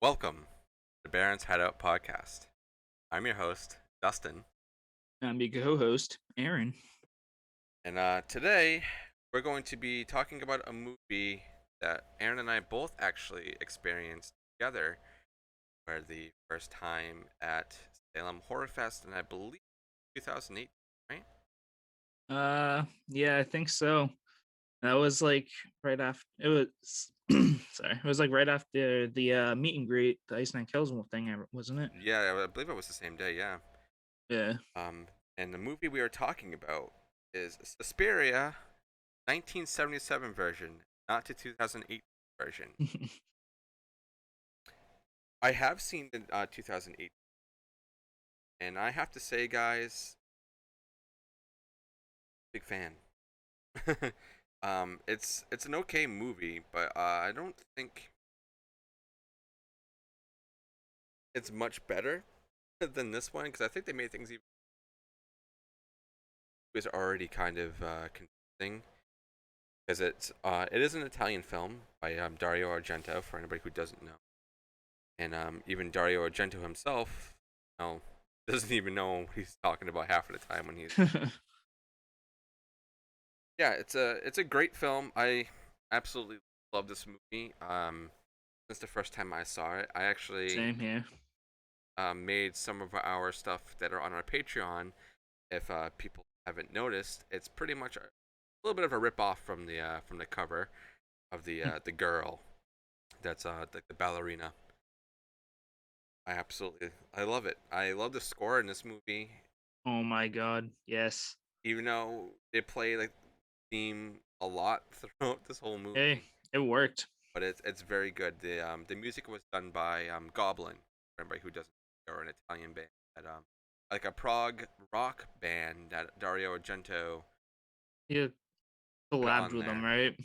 Welcome to the Baron's Hideout podcast. I'm your host, Dustin, I'm your co-host, Aaron. and today we're going to be talking about a movie that Aaron and I both actually experienced together for the first time at Salem Horror Fest, and I believe 2008, right? Yeah, I think so. That was like right after it was. Sorry, it was like right after the meet and greet, the Ice Nine Kills thing, wasn't it? Yeah, I believe it was the same day, yeah. Yeah. Um, and the movie we are talking about is Suspiria, 1977 version, not the 2008 version. I have seen the 2008, and I have to say, guys, big fan. It's an okay movie, but I don't think it's much better than this one because I think they made things even was already kind of confusing because it is an Italian film by Dario Argento for anybody who doesn't know, and even Dario Argento himself, no, doesn't even know what he's talking about half of the time when he's yeah, it's a great film. I absolutely love this movie. Since the first time I saw it, I actually Same here. made some of our stuff that are on our Patreon. If people haven't noticed, it's pretty much a little bit of a rip off from the cover of the girl that's the ballerina. I love it. I love the score in this movie, Oh my God, yes. even though they play like theme a lot throughout this whole Hey, movie. it worked. But it's very good. The music was done by Goblin, for anybody who doesn't know, or an Italian band that like a prog rock band that Dario Argento He put collabed on with them, there. right?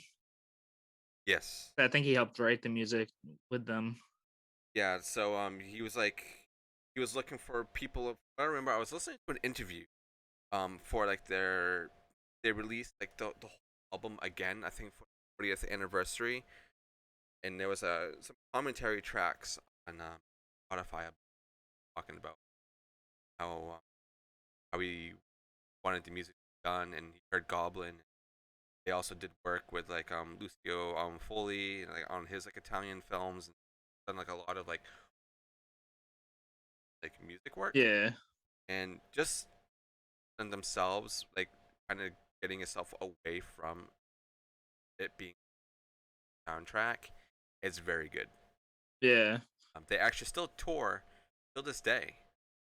Yes, I think he helped write the music with them. yeah. So he was looking for people. I remember I was listening to an interview for like they released like the whole album again. I think for the 40th anniversary, and there was some commentary tracks on Spotify talking about how how he wanted the music done, and he heard Goblin. They also did work with like Lucio Foley, like on his like Italian films, and done like a lot of like music work, Yeah. and just in themselves like kind of getting yourself away from it being a soundtrack. It's very good. Yeah. They actually still tour till this day.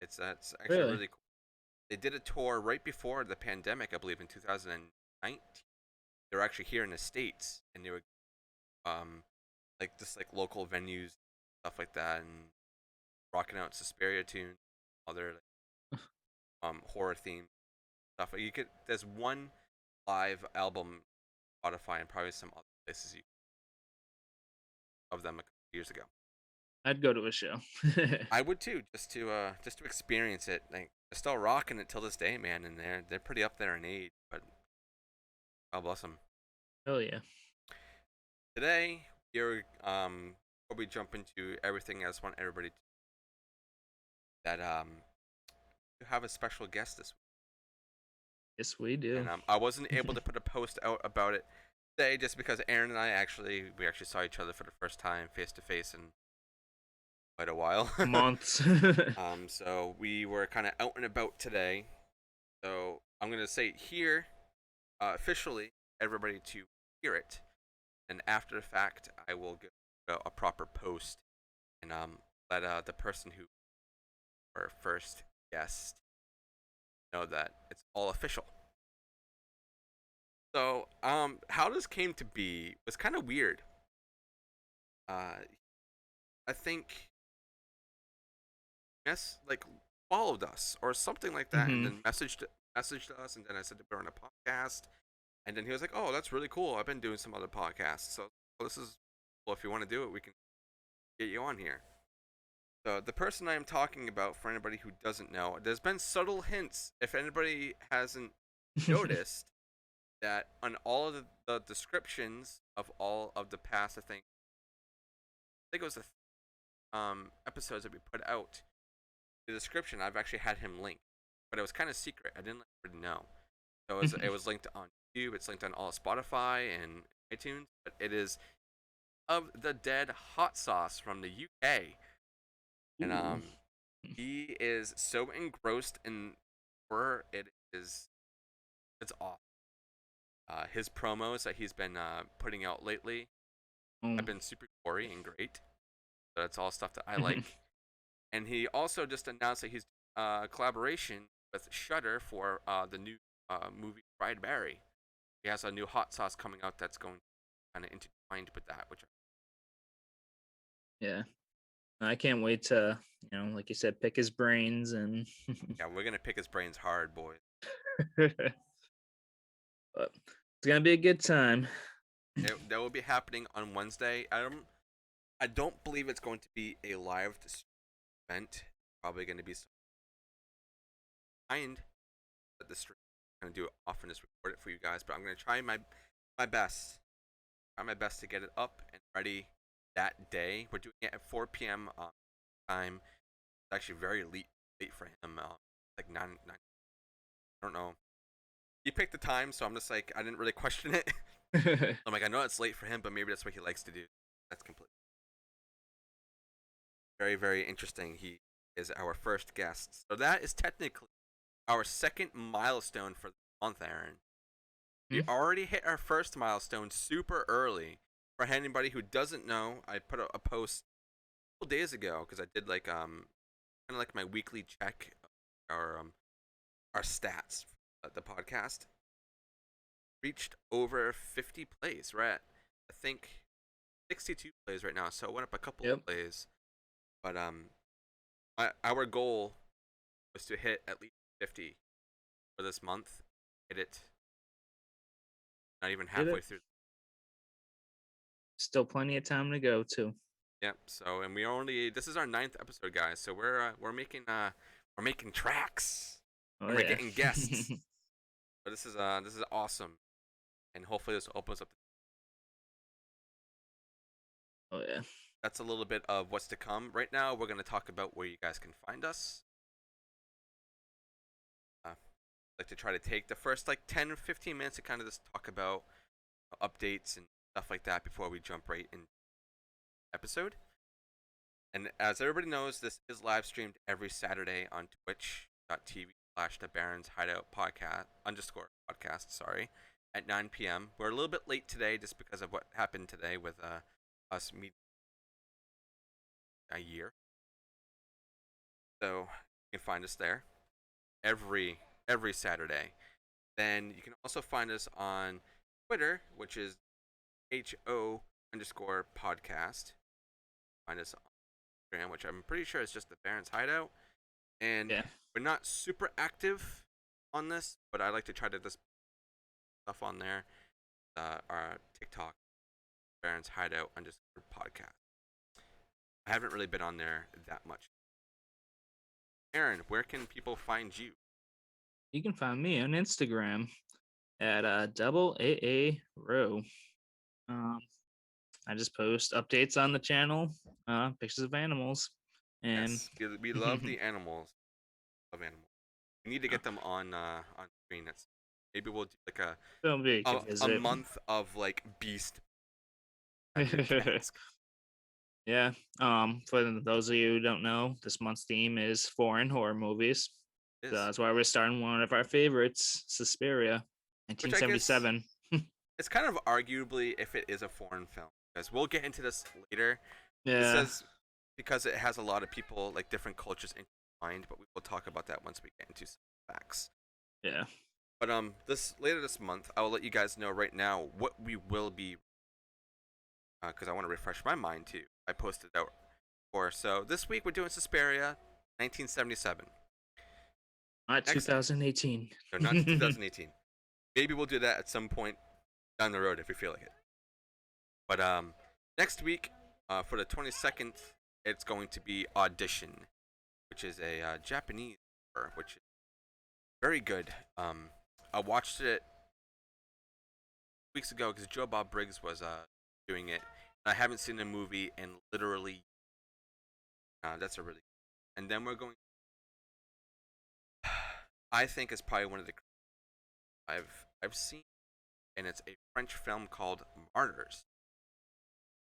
It's actually Really? really cool. They did a tour right before the pandemic, I believe, in 2019. They were actually here in the states, and they were like just like local venues, stuff like that, and rocking out Suspiria tunes, other like, horror themed stuff. You could there's one live album on Spotify and probably some other places of them a couple years ago. I'd go to a show. I would too, just to experience it. Like they're still rocking it till this day, man, and they're pretty up there in age, but God bless them. Hell yeah. Today, we're before we jump into everything, I just want everybody to that you have a special guest this week. Yes, we And do. I wasn't able to put a post out about it today just because Aaron and I we actually saw each other for the first time face to face in quite a while. Months. So we were kind of out and about today. So I'm gonna say here officially everybody to hear it, and after the fact I will give a proper post and let the person who our first guest know that it's all official. So, how this came to be was kind of weird. Uh, I think like followed us or something like that, and hmm then messaged us, and then I said that we're on a podcast, and then he was like, "Oh, that's really cool. I've been doing some other podcasts, so this is well. If you want to do it, we can get you on here." So the person I am talking about, for anybody who doesn't know, there's been subtle hints. If anybody hasn't noticed, that on all of the descriptions of all of the past, I think it was episodes that we put out, the description I've actually had him link, but it was kind of secret. I didn't let everybody know. So it was linked on YouTube. It's linked on all Spotify and iTunes. But it is of the Dead hot sauce from the UK, and Ooh. he is so engrossed in horror. It's awesome. His promos that he's been putting out lately have Um, been super gory and great. So that's all stuff that I like. And he also just announced that he's collaboration with Shudder for the new movie Fried Barry. He has a new hot sauce coming out that's going kind of intertwined with that, which yeah. I can't wait to, like you said, pick his brains and yeah, we're gonna pick his brains hard, boys. but it's gonna be a good time. That will be happening on Wednesday. I don't believe it's going to be a live event. Probably going to be some kind at the stream. I'm gonna do it often is record it for you guys, but I'm gonna try my best. Try my best to get it up and ready that day. We're doing it at 4 p.m. Time. It's actually very late for him. Like 9. I don't know. He picked the time, so I'm just like I didn't really question it. I'm like I know it's late for him, but maybe that's what he likes to do. That's completely very very interesting. He is our first guest, so that is technically our second milestone for the month, Aaron. We Hmm? already hit our first milestone super early. For anybody who doesn't know, I put a post a couple days ago because I did like kind of like my weekly check of our stats at the podcast. Reached over 50 plays. We're at I think 62 plays right now, so it went up a couple Yep. of plays. But our goal was to hit at least 50 for this month. Hit it not even Did halfway it? through. Still plenty of time to go too. Yep. So, and this is our ninth episode, guys. So we're making tracks Oh and we're yeah. getting guests. But this is awesome, and hopefully this opens up. Oh yeah. That's a little bit of what's to come. Right now, we're gonna talk about where you guys can find us. Like to try to take the first like 10 or 15 minutes to kind of just talk about updates and stuff like that before we jump right in episode. And as everybody knows, this is live streamed every Saturday on twitch.tv/the Baron's Hideout podcast _podcast, sorry, at 9 p.m. We're a little bit late today just because of what happened today with us meeting a year. So you can find us there every Saturday. Then you can also find us on Twitter, which is HO_podcast. Find us on Instagram, which I'm pretty sure is just the Baron's Hideout. And Yeah. we're not super active on this, but I like to try to just stuff on there. Our TikTok, Baron's Hideout _podcast. I haven't really been on there that much. Aaron, where can people find you? You can find me on Instagram at double AA row. Um, I just post updates on the channel, pictures of animals, and Yes, we love the animals. Love animals. We need to get them on screen. Maybe we'll do like it'll be a a, good a visit. month of like beast. That'd be a task. Yeah. For those of you who don't know, this month's theme is foreign horror movies. It So is. that's why we're starting one of our favorites, Suspiria, Which I guess 1977. it's kind of arguably if it is a foreign film, because we'll get into this later. This Yeah. says because it has a lot of people like different cultures intertwined, but we will talk about that once we get into some facts. Yeah. But this later this month, I will let you guys know right now what we will be, because I want to refresh my mind too. I posted out for so this week we're doing Suspiria, 1977. Not Next, 2018. no, not 2018. Maybe we'll do that at some point down the road if we feel like it. But next week, for the 22nd, it's going to be Audition, which is a Japanese horror, which is very good. I watched it weeks ago because Joe Bob Briggs was doing it. I haven't seen the movie in literally That's a really. And then we're going. I think is probably one of the I've seen, and it's a French film called Martyrs.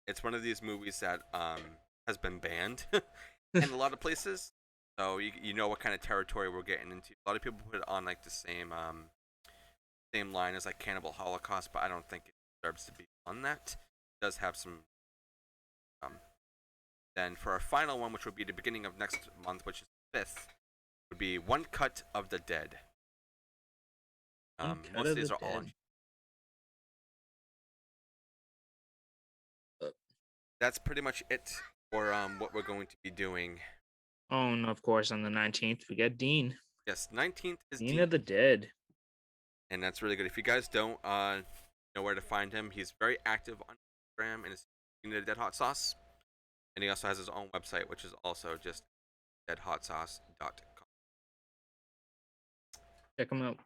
It's one of these movies that has been banned in a lot of places. So you know what kind of territory we're getting into. A lot of people put it on like the same line as like Cannibal Holocaust, but I don't think it deserves to be on that. It does have some. Um, then for our final one, which will be the beginning of next month, which is the 5th, would be One Cut of the Dead. Cut Most of of these the are all on. Dead. Uh, That's pretty much it for what we're going to be doing. Oh, and of course, on the 19th, we got Dean. Yes, 19th is Dean Dean, of the Dead. and that's really good. If you guys don't know where to find him, he's very active on Instagram and is Dean of the Dead Hot Sauce. And he also has his own website, which is also just deadhotsauce.com. Check him out.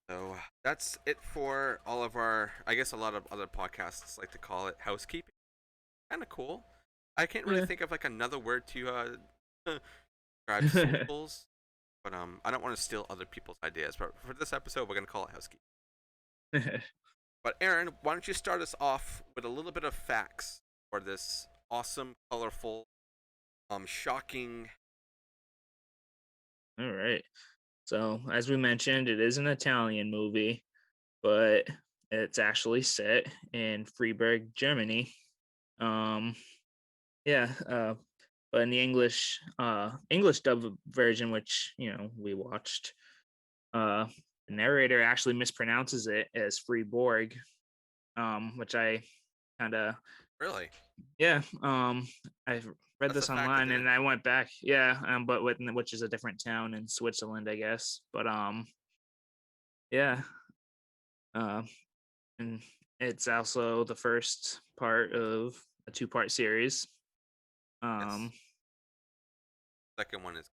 So that's it for all of our, I guess a lot of other podcasts like to call it housekeeping. Kind of cool. I can't really Yeah. think of like another word to describe socials, but I don't want to steal other people's ideas. But for this episode, we're gonna call it housekeeping. But Aaron, why don't you start us off with a little bit of facts for this awesome, colorful, shocking. All right. So, as we mentioned, it is an Italian movie, but it's actually set in Freiburg, Germany. Um, yeah, but in the English dub version, which we watched, the narrator actually mispronounces it as Freeborg, which I kind of Really? yeah. I read That's a this fact I online and didn't I know. went back. Yeah, but which is a different town in Switzerland, I guess. But yeah. Uh, and it's also the first part of a two-part series. Yes. Um, Second one is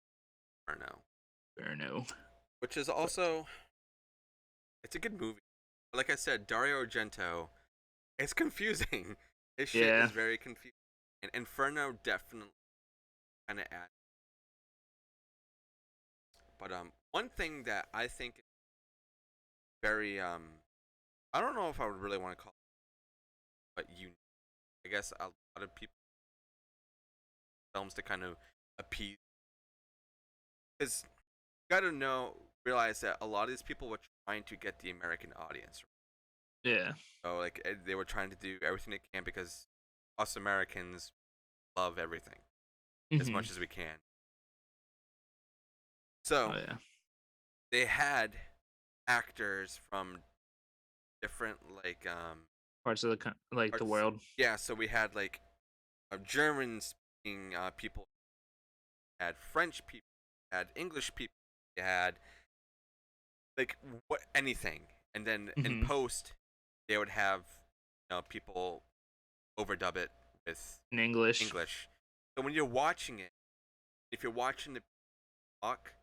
Inferno, or no. which is But also it's a good movie. Like I said, Dario Argento, it's confusing. His shit yeah. is very confusing, and Inferno definitely kind of adds. But one thing that I think is very I don't know if I would really want to call it, but unique. I guess a lot of people films to kind of appease, because you gotta realize that a lot of these people were trying to get the American audience. Yeah. So like they were trying to do everything they can because us Americans love everything as Hmm. much as we can. So Oh yeah. they had actors from different like Parts of like the arts. world. Yeah, so we had like German speaking people, had French people, had English people, we had like what anything, and then in Hmm. post they would have people overdub it with In English. English. So when you're watching it, if you're watching the talk,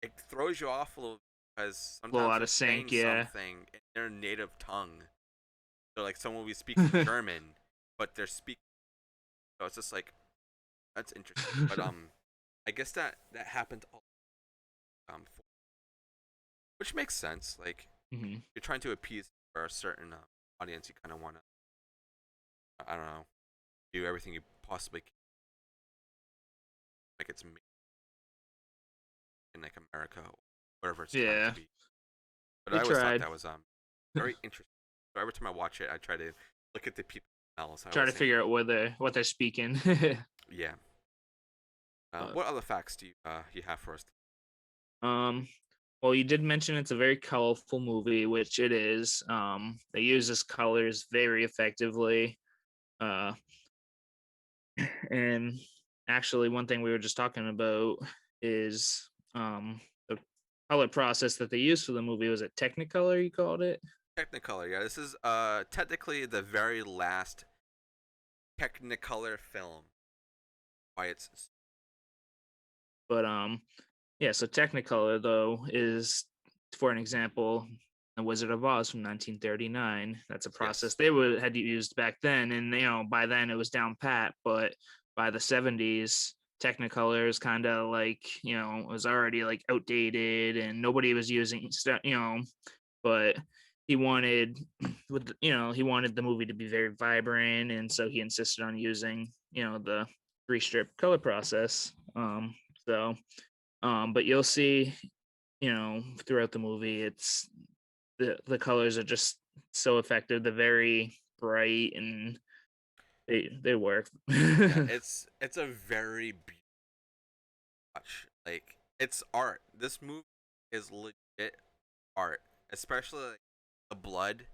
it throws you off a little because A little sometimes out they're of saying sync. Yeah. something in their native tongue. So like someone will be speaking German, but they're speaking. So it's just like that's interesting. But I guess that happened all which makes sense. Like Hmm. you're trying to appease for a certain audience, you kind of want to I don't know do everything you possibly can, like it's made in like America or wherever it's trying to Yeah. be. But They I always thought tried. that was very interesting. So every time I watch it, I try to look at the people else. I Try always to think, figure out what they're speaking. yeah. But, What other facts do you have for us? um, well, you did mention it's a very colorful movie, which it is. They use this colors very effectively. Uh, and actually, one thing we were just talking about is the color process that they used for the movie. Was it Technicolor? You called it? Technicolor, yeah. This is technically the very last Technicolor film. Why it's But yeah. So Technicolor though is, for an example, The Wizard of Oz from 1939. That's a process yes, they had used back then, and by then it was down pat. But by the 70s, Technicolor is kind of like, was already like outdated and nobody was using stuff, but he wanted he wanted the movie to be very vibrant, and so he insisted on using, the three strip color process. So but you'll see, throughout the movie, it's the colors are just so effective. They're very bright and they work. Yeah, it's a very beautiful watch. Like it's art. This movie is legit art, especially like, the blood.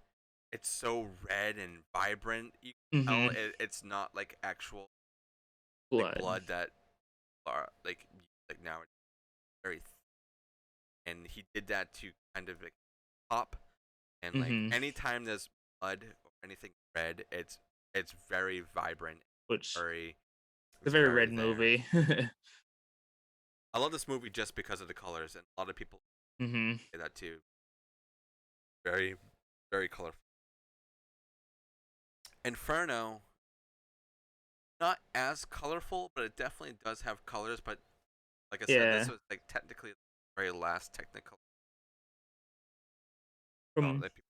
It's so red and vibrant. You can tell Hmm. it's not like actual like Blood. blood that are like now it's very and he did that to kind of like pop and like Hmm. anytime there's blood or anything red, it's very vibrant, Which very it's a very very red there. movie. I love this movie just because of the colors, and a lot of people Hmm. say that too. Very very colorful. Inferno, not as colorful, but it definitely does have colors. But like I said, this Yeah. was like technically the very last technical. From That people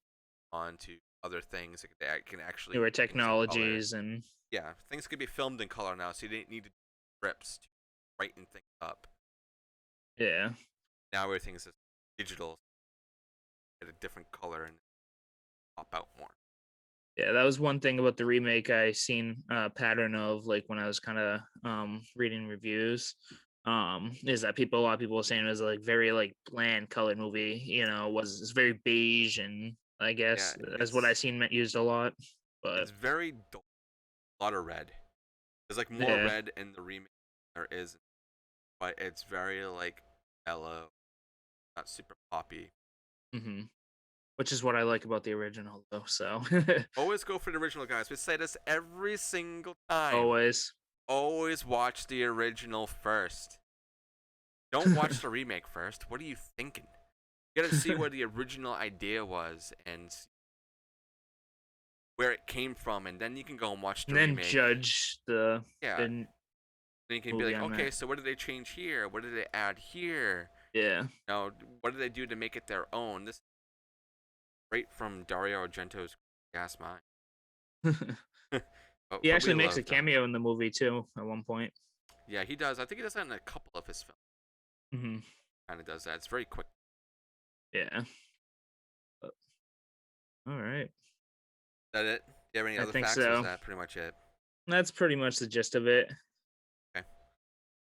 on to other things that can actually newer do things in color. technologies and Yeah, things could be filmed in color now, so you didn't need to do scripts to brighten things up. yeah. Now everything's just digital, get a different color and pop out more. Yeah, that was one thing about the remake I seen a pattern of, like when I was kind of reading reviews. Is that a lot of people were saying it was like very like bland colored movie, was it's very beige, and I Yeah, guess that's what I seen used a lot. But it's very dull, a lot of red. There's like more yeah. red in the remake than there is, but it's very like mellow, not super poppy. Hmm. Which is what I like about the original though. So Always go for the original, guys. We say this every single time. always. Always watch the original first. Don't watch the remake first. What are you thinking? You gotta see where the original idea was and where it came from, and then you can go and watch And the then remake. judge the Yeah, the then you can be movie like, on okay, that. so what did they change here? What did they add here? Yeah. Now, what did they do to make it their own? This is straight from Dario Argento's gas mine. but, He but we actually makes a love Dario. cameo in the movie too at one point. Yeah, he does. I think he does that in a couple of his films. Hmm. Kind of does that. It's very quick. Yeah. All right. Is that it? Do you have any I other think facts, or is so. that pretty much it? That's pretty much the gist of it. Okay.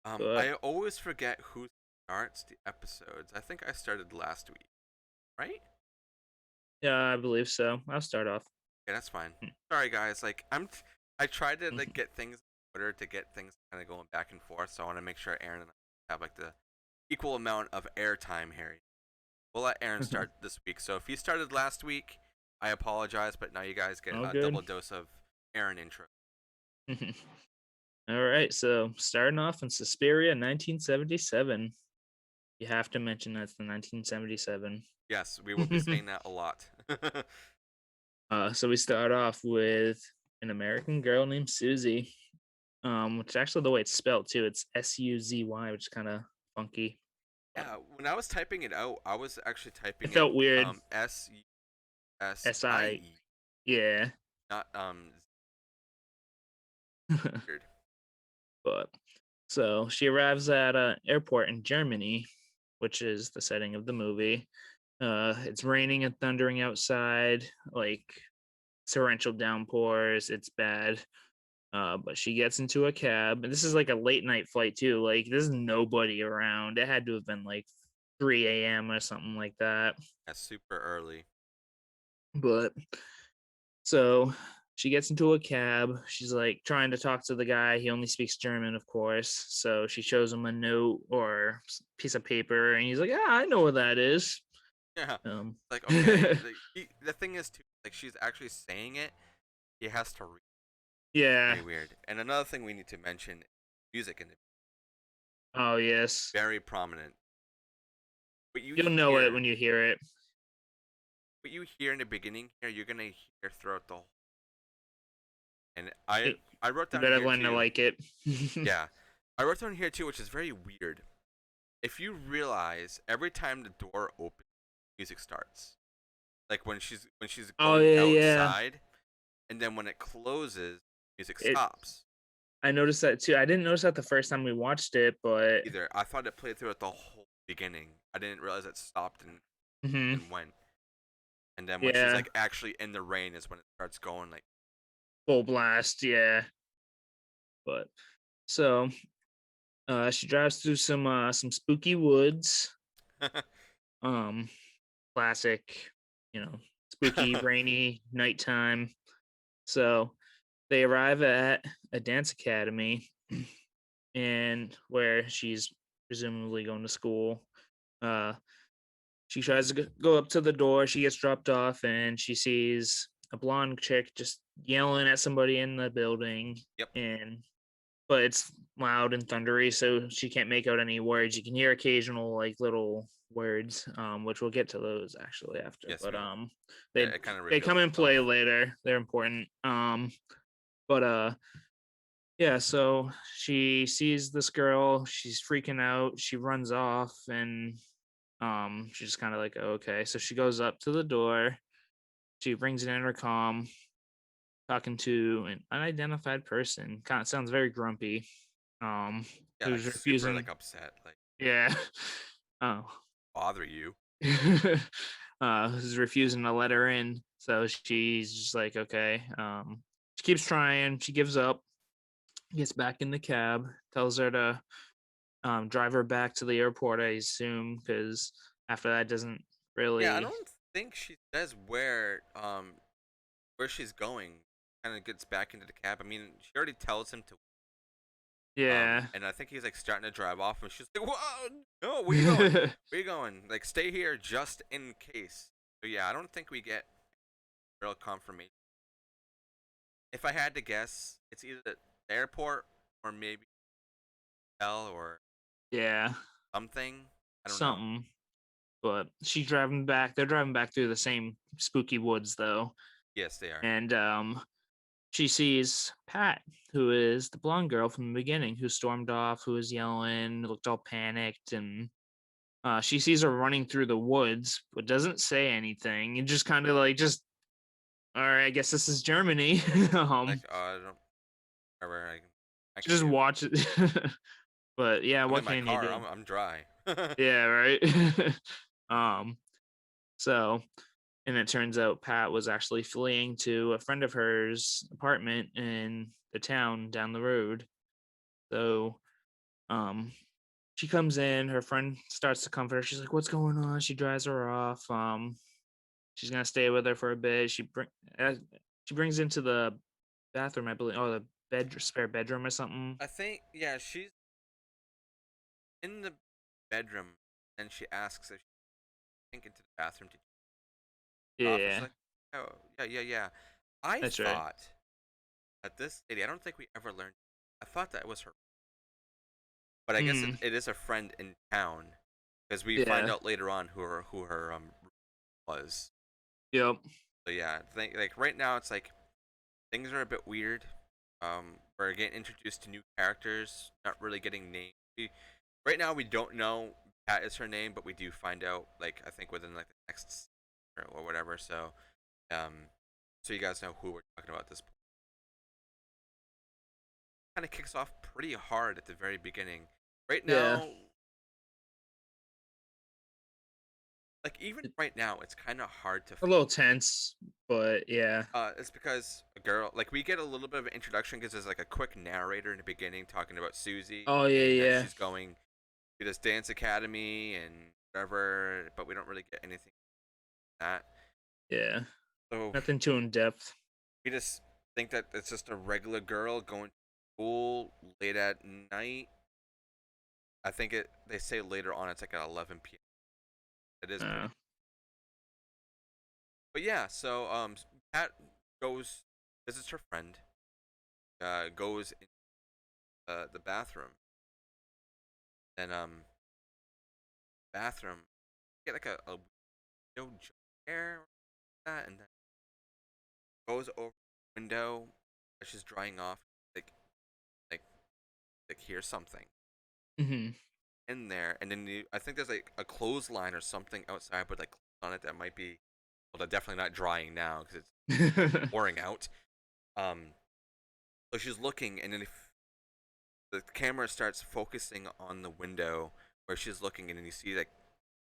But I always forget who starts the episodes. I think I started last week, right? yeah, I believe so. I'll start off. Yeah, that's fine. Sorry, guys. Like I tried to like get things in order to get things kind of going back and forth. So I want to make sure Aaron and I have like the equal amount of airtime here. We'll let Aaron start this week. So if he started last week, I apologize, but now you guys get All a good. double dose of Aaron intro. All right. So starting off in Suspiria, 1977. You have to mention that's the 1977. Yes, we will be saying that a lot. So we start off with an American girl named Susie, which actually the way it's spelled too, it's Suzy, which is kind of funky. Yeah, when I was typing it out, I was actually It typing it felt weird. Si, SSIE, yeah. not weird. But so she arrives at an airport in Germany, which is the setting of the movie. It's raining and thundering outside, like torrential downpours. It's bad. But she gets into a cab, and this is like a late night flight too. Like there's nobody around. It had to have been like 3 a.m. or something like that. That's super early. But so she gets into a cab. She's like trying to talk to the guy. He only speaks German, of course. So she shows him a note or piece of paper, and he's like, "Yeah, I know what that is." Yeah, Um, like okay. The thing is too, like she's actually saying it. He has to read. yeah. Very weird. And another thing we need to mention, music in the Oh yes. very prominent. What you You'll know it hear, when you hear it. what you hear in the beginning here, you're gonna hear throughout the whole. And You I wrote you down better here learn to too. like it. Yeah, I wrote down here too, which is very weird. If you realize every time the door opens, music starts. Like when she's Oh going yeah, yeah. outside, and then when it closes, music It. stops. I noticed that too. I didn't notice that the first time we watched it, but Either I thought it played throughout the whole beginning. I didn't realize it stopped mhm, and went. And then when she's yeah, like actually in the rain is when it starts going like. full blast, yeah. But so she drives through some spooky woods. Um, classic, you know, spooky, rainy nighttime. So they arrive at a dance academy, and where she's presumably going to school. Uh, she tries to go up to the door. She gets dropped off, and she sees a blonde chick just yelling at somebody in the building, Yep. and but it's loud and thundery, so she can't make out any words. You can hear occasional like little words, which we'll get to those actually after. Yes, But we will. they It kind of they reveals come in play itself. later. They're important. But yeah, so she sees this girl, she's freaking out, she runs off, and she's just kind of like, okay. So she goes up to the door, she brings an intercom, talking to an unidentified person. Kind of sounds very grumpy. Um, Yeah, like who's super refusing? like upset, like Yeah. Oh. bother you. Who's refusing to let her in. So she's just like, okay. She keeps trying. She gives up. Gets back in the cab. Tells her to drive her back to the airport. I assume because after that doesn't Yeah, I really. don't think she says where she's going. Kind of gets back into the cab. I mean, she already tells him to. Yeah. And I think he's like starting to drive off, and she's like, "Whoa, no, where you going? Where you going? Like, stay here just in case." So yeah, I don't think we get real confirmation. If I had to guess, it's either the airport or maybe hell or Yeah. something. I don't know. Something. But she's driving back. They're driving back through the same spooky woods though, Yes, they are. and she sees Pat, who is the blonde girl from the beginning, who stormed off, who was yelling, looked all panicked, and she sees her running through the woods, but doesn't say anything. And just kind of like, just all right, I guess this is Germany. Like, I don't. Whatever. I can Just do. watch it. But yeah, I'm what in my can you car. do? I'm dry. Yeah, right. um, so and it turns out Pat was actually fleeing to a friend of hers apartment in the town down the road. So um she comes in, her friend starts to comfort her. She's like, "What's going on?" She drives her off. She's gonna stay with her for a bit. Uh, she brings into the bathroom, I believe, oh, the spare bedroom or something. I think yeah, she's in the bedroom, and she asks if she can get into the bathroom to off, and she's Yeah, like, "Oh, yeah, yeah, yeah." I that's right. thought at this city, I don't think we ever learned. I thought that was her, but I guess Mm, it is a friend in town because we find yeah. out later on who her was. Yep. So yeah, think like right now it's like things are a bit weird. We're getting introduced to new characters, not really getting names. Right now we don't know Pat is her name, but we do find out like I think within like the next or whatever. Um, so you guys know who we're talking about at this point. Kind of kicks off pretty hard at the very beginning. Right Yeah. now, like even right now, it's kind of hard to. A little tense, but yeah. It's because a girl, like we get a little bit of an introduction because there's like a quick narrator in the beginning talking about Susie, Oh yeah, saying that yeah, she's going to this dance academy and whatever, but we don't really get anything like that. yeah. So Nothing too in depth. we just think that it's just a regular girl going to school late at night. I think it. They say later on it's like at 11 p.m. It is Uh, pretty. But yeah, so Pat goes visits her friend. Goes in the bathroom. Then bathroom get like a window chair that, and then goes over the window. as she's drying off, like like here's something Mhm. in there, and then I think there's like a clothesline or something outside, but like on it that might be, well, they're definitely not drying now because it's pouring out. Um, so she's looking, and then if the camera starts focusing on the window where she's looking, and then you see like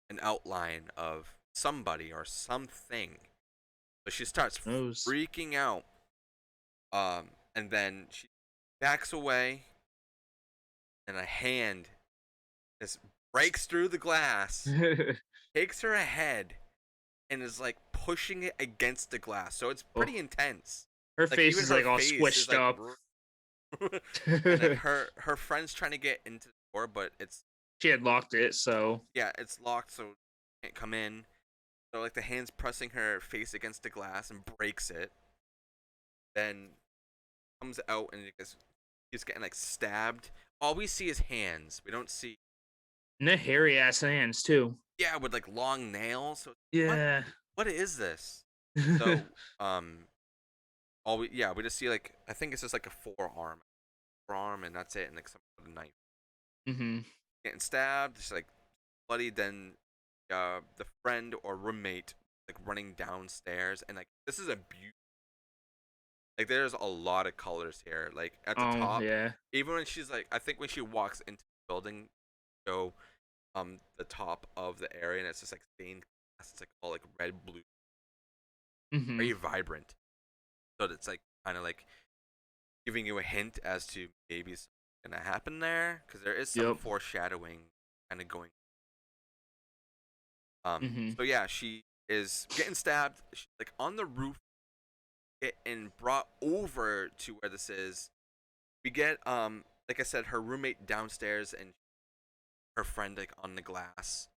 an outline of somebody or something. So she starts Knows. freaking out. And then she backs away, and a hand just breaks through the glass, takes her ahead, and is like pushing it against the glass. So it's Oh, pretty intense. her Like face even is her like all face is squished like, up. and then her friend's trying to get into the door, but it's, She had locked it, so yeah, it's locked, so can't come in. So like the hand's pressing her face against the glass and breaks it. Then comes out and he's getting like stabbed. All we see is hands. We don't see, and the hairy ass hands too. yeah, with like long nails. So what Yeah. what is this? So all we, yeah, we just see like, I think it's just like a forearm, and that's it, and like some with a knife Mhm. getting stabbed. It's like bloody. Then the friend or roommate like running downstairs, and like this is a beautiful, like there's a lot of colors here. Like at the Oh top, yeah. even when she's like, I think when she walks into the building, so the top of the area, and it's just like stained glass. It's like all like red, blue, Mhm. very vibrant. So it's like kind of like giving you a hint as to maybe something's gonna happen there, because there is some Yep. foreshadowing kind of going. Mhm. So yeah, she is getting stabbed. She's like on the roof, getting brought over to where this is. We get like I said, her roommate downstairs and her friend like on the glass.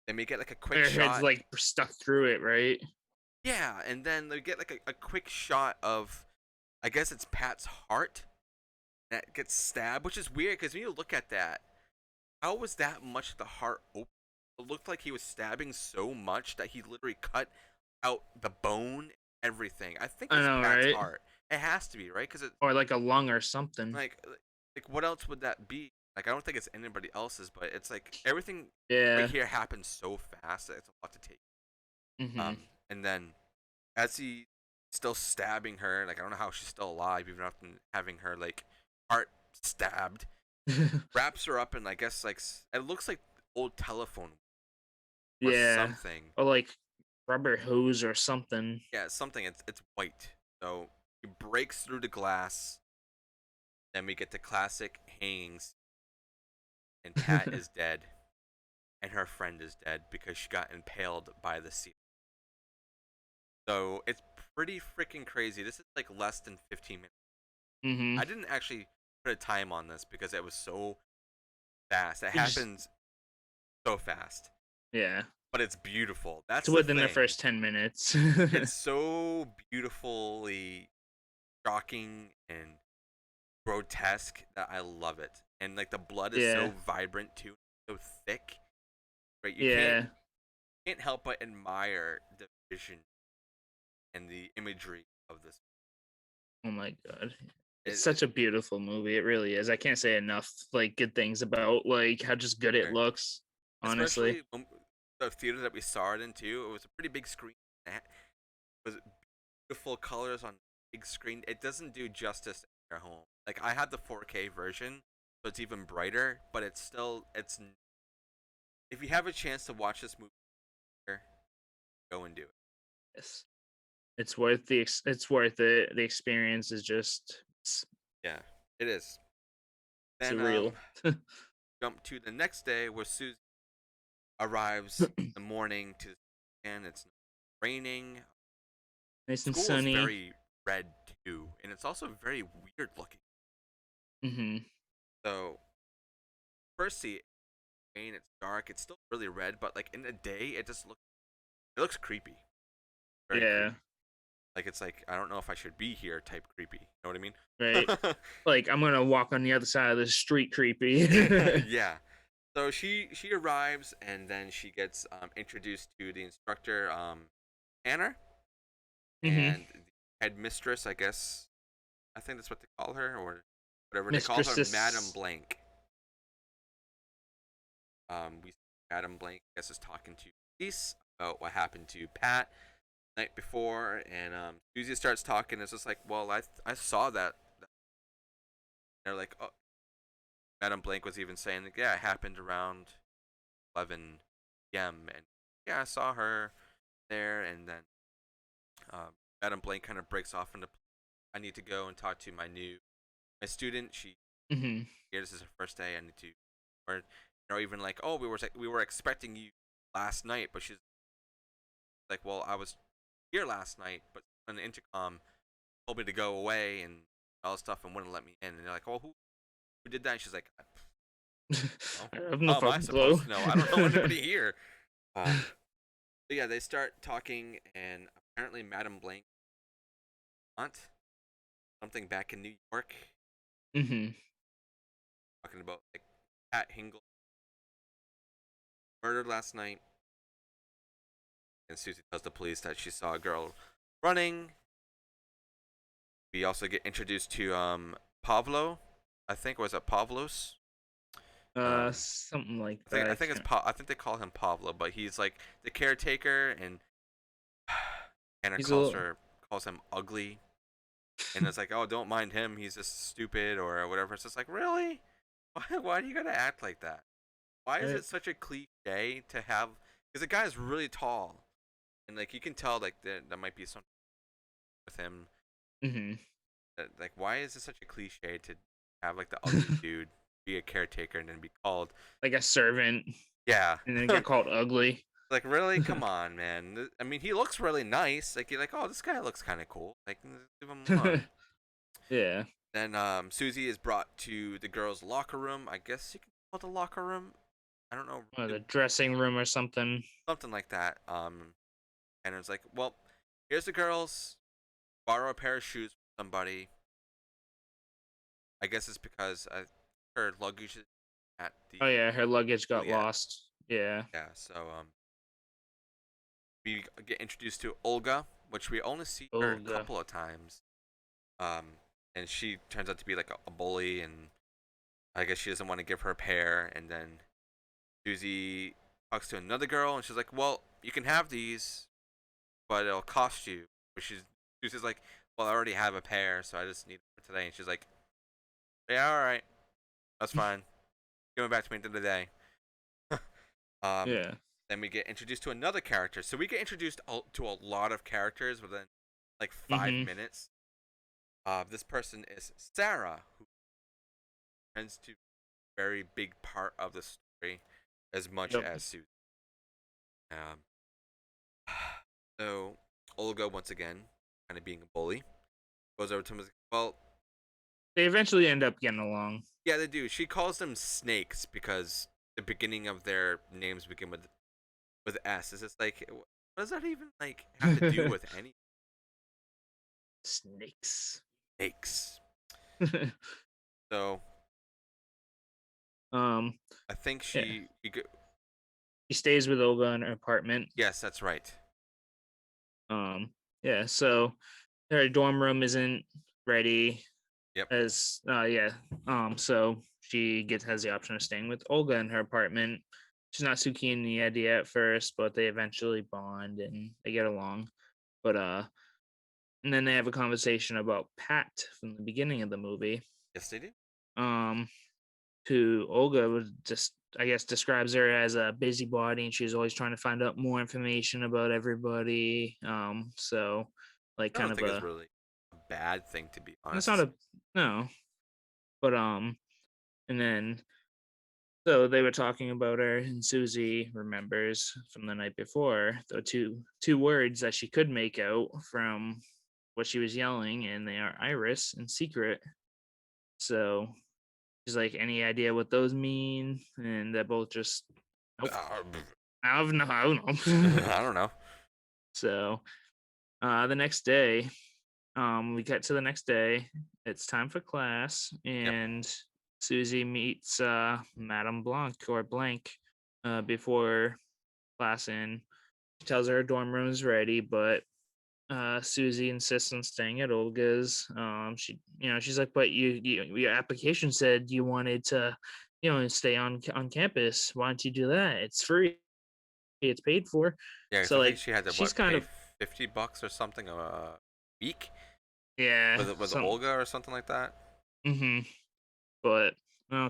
Then we get like a quick Her head's shot. like stuck through it, right? Yeah, and then they get like a quick shot of, I guess it's Pat's heart that gets stabbed, which is weird because when you look at that, how was that much of the heart open? It looked like he was stabbing so much that he literally cut out the bone, everything. I think I it's know, Pat's right? heart. It has to be, right? Because it, Or like a lung or something. like what else would that be? Like I don't think it's anybody else's, but it's like everything right Yeah. here happens so fast that it's a lot to take. Mhm. And then as he still stabbing her, like I don't know how she's still alive even after having her like heart stabbed, wraps her up, and I guess like it looks like old telephone or Yeah. something. Or like rubber hose or something. Yeah, something. It's white. So he breaks through the glass. Then we get the classic hangings, and Pat is dead, and her friend is dead because she got impaled by the seal. So it's pretty freaking crazy. This is like less than 15 minutes. Mhm. I didn't actually put a time on this because it was so fast. It It just happens so fast, yeah. but it's beautiful. It's That's the within the thing. first 10 minutes. It's so beautifully shocking and grotesque that I love it. And like the blood is Yeah. so vibrant too, so thick. Right? You Yeah. can't help but admire the vision and the imagery of this. Oh my god. It's It such a beautiful movie. It really is. I can't say enough like good things about like how just good it sure. looks, honestly. Especially when the theater that we saw it in too. It was a pretty big screen. It was beautiful colors on big screen. It doesn't do justice in your home. Like I had the 4K version, so it's even brighter. But it's still, it's, if you have a chance to watch this movie, go and do it. Yes. It's worth it's worth it. The experience is just Yeah, it is. Then surreal. jump to the next day where Susie arrives in the morning to, and it's raining. Nice and School is sunny. very red too, and it's also very weird looking. Mhm. So first see rain, it's dark, it's still really red, but like in the day, it looks creepy, very Yeah. creepy. Like it's like, I don't know if I should be here type creepy. You know what I Right. mean? Like I'm gonna walk on the other side of the street creepy. Yeah. So she arrives, and then she gets introduced to the instructor, Anna, Mhm. and the headmistress, I guess. I think that's what they call her, or whatever they call her, Madam Mistresses. Blank. We see Madam Blank, I guess, is talking to police about what happened to Pat the night before, and Susie starts talking. It's just like, well, I saw that. They're like, oh, Madam Blank was even saying, like, yeah, it happened around 11 p.m. and yeah, I saw her there, and then Madam Blank kind of breaks off into, I need to go and talk to my student. She Hmm. here, this is her first day. I need to, or even like, oh, we were expecting you last night, but she's like, well, I was here last night, but on the intercom told me to go away and all this stuff and wouldn't let me in. And they're like, oh, who did that? And she's like, oh, I have no how am I fucking clue. supposed to know? I don't know anybody here. So yeah, they start talking, and apparently Madam Blank aunt something back in New York, Hmm. talking about like Pat Hingle murdered last night, and Susie tells the police that she saw a girl running. We also get introduced to Pavlo, I think, was it Pavlos? Something like I that. think I think it's I think they call him Pablo, but he's like the caretaker, and Anna He's a little. calls him ugly, and it's like, oh, don't mind him, he's just stupid or whatever. It's just like, really, why do you gotta act like that? Why is Right. it such a cliche to have? Because the guy's really tall, and like you can tell like there might be something with him. Hmm. Like, why is it such a cliche to have like the ugly dude be a caretaker and then be called? Like a servant, Yeah. and then get called ugly. Like, really? Come on, man. I mean, he looks really nice. Like, you're like, oh, this guy looks kind of cool. Like, leave him alone. Yeah. Then Susie is brought to the girls' locker room. I guess you can call it the locker room. I don't know, Or the dressing room or something. something like that. And it's like, well, here's the girls. Borrow a pair of shoes from somebody. I guess it's because her luggage is at the Oh yeah, her luggage got yeah, lost. Yeah. yeah. So we get introduced to Olga, which we only see her a Olga. couple of times. Um, and she turns out to be like a bully, and I guess she doesn't want to give her a pair. And then Susie talks to another girl, and she's like, "Well, you can have these, but it'll cost you." But Susie's like, "Well, I already have a pair, so I just need it for today." And she's like, "Yeah, all right, that's fine. Give it back to me at the end of the day." um, Yeah. then we get introduced to another character. So we get introduced to a lot of characters within like five Hmm. minutes. This person is Sarah, who tends to be a very big part of the story as much Yep. as Susan. Um, so Olga, once again, kind of being a bully, goes over to him and is like, well, They eventually end up getting along. yeah, they do. She calls them snakes because the beginning of their names begin with S. Is just like, what does that even like have to do with any Snakes. snakes? So um. I think Yeah. He stays with Olga in her apartment. yes, that's right. Um. Yeah. So her dorm room isn't ready. Yep. As yeah. So she has the option of staying with Olga in her apartment. She's not too keen on the idea at first, but they eventually bond and they get along. But and then they have a conversation about Pat from the beginning of the movie. Yes, they do. Um, who Olga was just, I guess, describes her as a busybody, and she's always trying to find out more information about everybody. So like I kind don't of think it's a, really a bad thing, to be it's not honest. a no, but and then so they were talking about her, and Susie remembers from the night before the two words that she could make out from what she was yelling, and they are Iris and secret. So she's like, any idea what those mean? And they're both just nope. Uh, I don't know. I don't know. So the next day, we get to the next day. It's time for class, Yep. and Susie meets Madame Blanc or Blank before class. In she tells her dorm room is ready, but Susie insists on staying at Olga's. She's like, but your application said you wanted to, stay on campus. Why don't you do that? It's free. It's paid for. Yeah, because So I think like, she had to she's what kind pay of, $50 or something a week yeah, with some. Olga or something like that. Hmm. But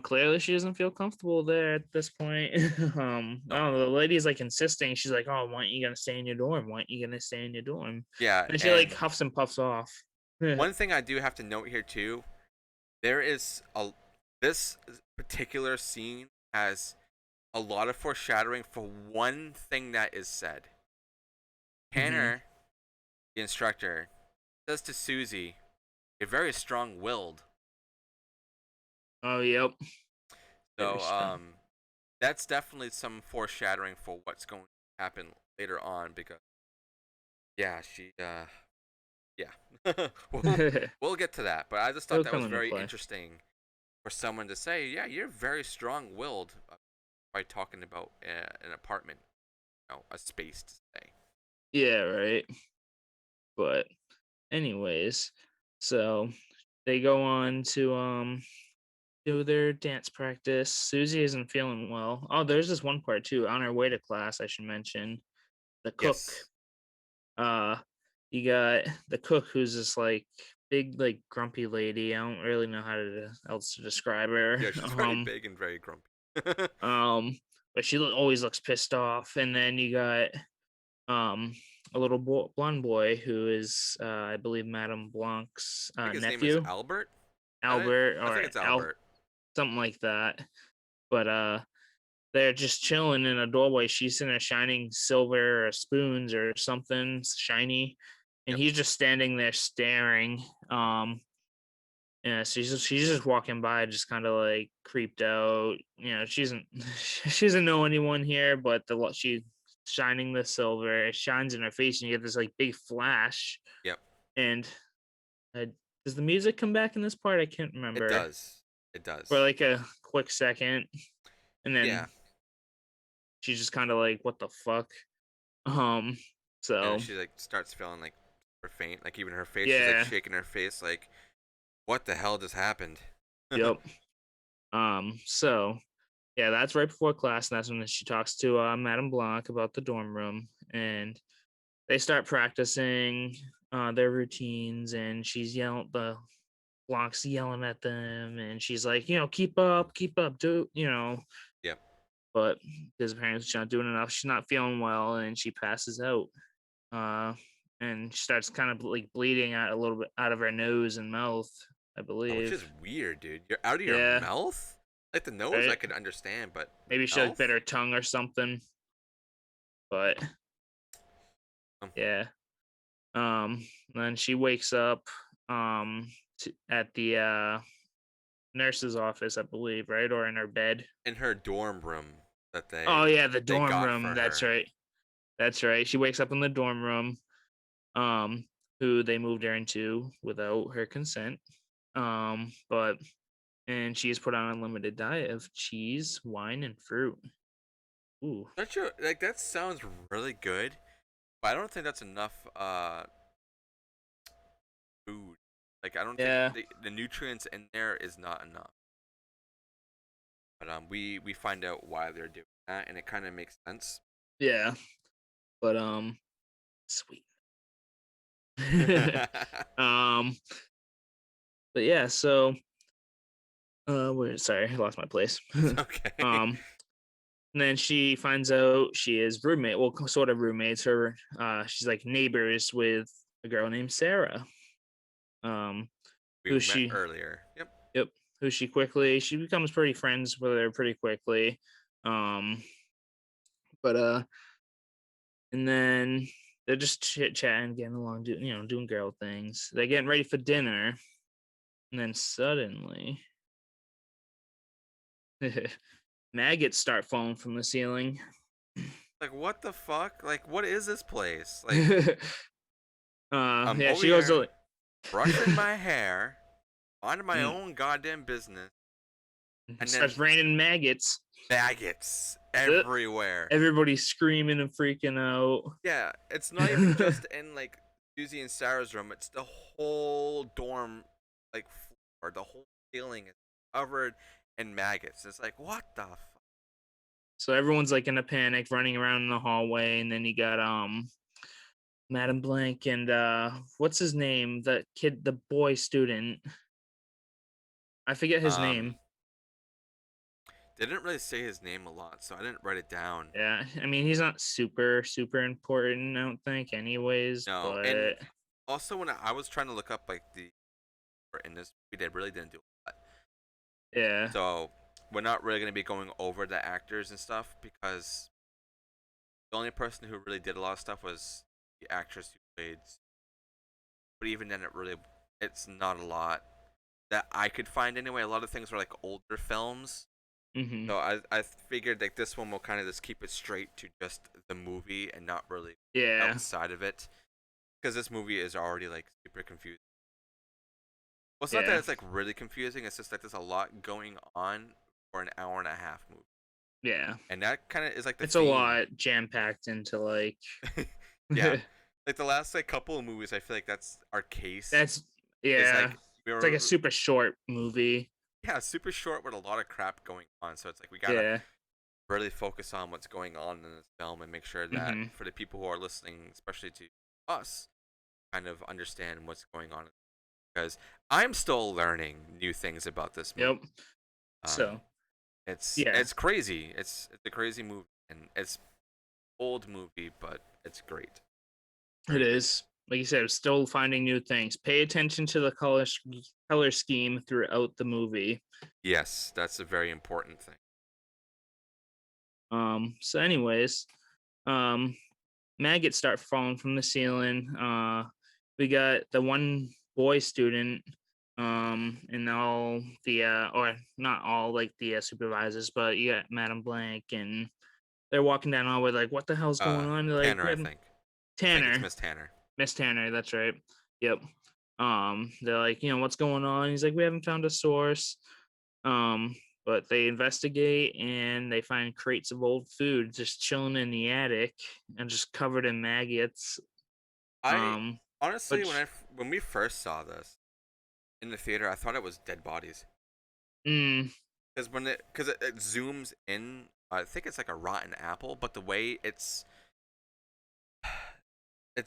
clearly she doesn't feel comfortable there at this point. No. The lady's like insisting. She's like, "Oh, why aren't you gonna stay in your dorm? Why aren't you gonna stay in your dorm?" Yeah, And she like and huffs and puffs off. one thing I do have to note here too, there is a this particular scene has a lot of foreshadowing for one thing that is said. Hmm. Tanner, the instructor, says to Susie, "You're very strong-willed." Oh, yep. Very So strong. that's definitely some foreshadowing for what's going to happen later on because yeah, she yeah. we'll we'll get to that, but I just thought It'll that come was into very play. interesting for someone to say, "Yeah, you're very strong-willed," by talking about an apartment, a space to stay. Yeah, right. But anyways, so they go on to do their dance practice. Susie isn't feeling well. Oh, there's this one part too. On her way to class, I should mention the cook. Yes. Uh, you got the cook who's this like big, like grumpy lady. I don't really know how to else to describe her. Yeah, she's very big and very grumpy. But she always looks pissed off. And then you got um a little blonde boy who is I believe Madame Blanc's I think his name is nephew, Albert. Is that it? Albert I think or it's Al, Albert. something like that. But they're just chilling in a doorway. She's in a shining silver spoons or something shiny, and Yep. he's just standing there staring. Yeah, so she's just walking by, just kind of like creeped out. She doesn't she doesn't know anyone here, but she shining the silver, it shines in her face, and you get this like big flash. Yep. And uh, does the music come back in this part? I can't It remember. does. It For does. like a quick second, and then Yeah. she's just kind of like, "What the fuck?" Um. And then So she like starts feeling like super faint. Like even her face, she's like yeah. shaking her face. Like, what the hell just happened? Yep. So yeah, that's right before class, and that's when she talks to Madame Blanc about the dorm room, and they start practicing their routines, and the Blanc's yelling at them, and she's like, keep up, do. Yep. But because apparently she's not doing enough, she's not feeling well, and she passes out. Uh, and she starts kind of like bleeding out a little bit out of her nose and mouth, I Which believe. is weird, dude. You're out of your Yeah, mouth. Like the nose, I right. could understand, but the Maybe she like bit mouth. her tongue or something. But Um, yeah. Then she wakes up at the nurse's office, I believe, right? Or in her bed. in her dorm room that Oh yeah, the they dorm got room. for That's her. right. That's right. She wakes up in the dorm room, um, who they moved her into without her consent. But and she is put on a limited diet of cheese, wine, and fruit. Ooh. Not sure. Like that sounds really good, but I don't think that's enough. Food. Like I don't think Yeah. the nutrients in there is not enough. But we find out why they're doing that, and it kind of makes sense. Yeah. But sweet. um but yeah, so wait, sorry, I lost my place. It's okay. um and then she finds out she is roommate, well, sort of roommates. Her she's like neighbors with a girl named Sarah. Um We who met she earlier. Yep. Yep, who she becomes pretty friends with her pretty quickly. Um but and then they're just chit chatting, getting along, doing girl things. They're getting ready for dinner, and then suddenly maggots start falling from the ceiling. Like what the fuck? Like what is this place? Like I'm Yeah, over she goes to here like, brushing my hair, minding my own goddamn business, and starts then raining maggots. maggots Uh, everywhere. Everybody's screaming and freaking out. Yeah, it's not even just in like Susie and Sarah's room, it's the whole dorm like floor. The whole ceiling is covered in maggots. It's like what the fuck? So everyone's like in a panic, running around in the hallway, and then you got Madam Blank and what's his name? The kid, the boy student. I forget his Um, name. they didn't really say his name a lot, so I didn't write it down. Yeah, I mean he's not super important, I don't think, anyways. No, and But also when I was trying to look up like the in this movie, they really didn't do a lot. yeah, So we're not really going to be going over the actors and stuff because the only person who really did a lot of stuff was the actress who played. But even then, it's not a lot that I could find anyway. A lot of things were like older films, hmm, so I figured like this one will kind of just keep it straight to just the movie and not really yeah, outside of it because this movie is already like super confusing. Well, it's not that yeah, it's like really confusing. It's just that there's a lot going on for an hour and a half movie, yeah. and that kind of is like the It's a theme. lot jam packed into like. Yeah, like the last like couple of movies, I feel like that's our case. That's Is yeah. like we It's like a were super short movie. yeah super short with a lot of crap going on. So it's like we gotta Yeah. really focus on what's going on in this film and make sure that Hmm. for the people who are listening, especially to us, kind of understand what's going on because I'm still learning new things about this movie. Yep. Um, So yeah, it's crazy. It's a crazy movie and it's old movie, but it's great. it Very good. is. Like you said, still finding new things. Pay attention to the color scheme throughout the movie. Yes, that's a very important thing. So anyways, um maggots start falling from the ceiling. We got the one boy student, and all the or not all like the supervisors, but you got Madam Blank, and they're walking down the hallway like, "What the hell's going on?" They're like, Tanner, "We I haven't." think. I think it's Tanner, Miss Tanner. Miss Tanner, that's right. Yep. They're like, "What's going on?" He's like, "We haven't found a source." Um, but they investigate and they find crates of old food just chilling in the attic and just covered in maggots. I Um, honestly, which when we first saw this in the theater, I thought it was dead bodies mm, because it zooms in, I think it's like a rotten apple, but the way it's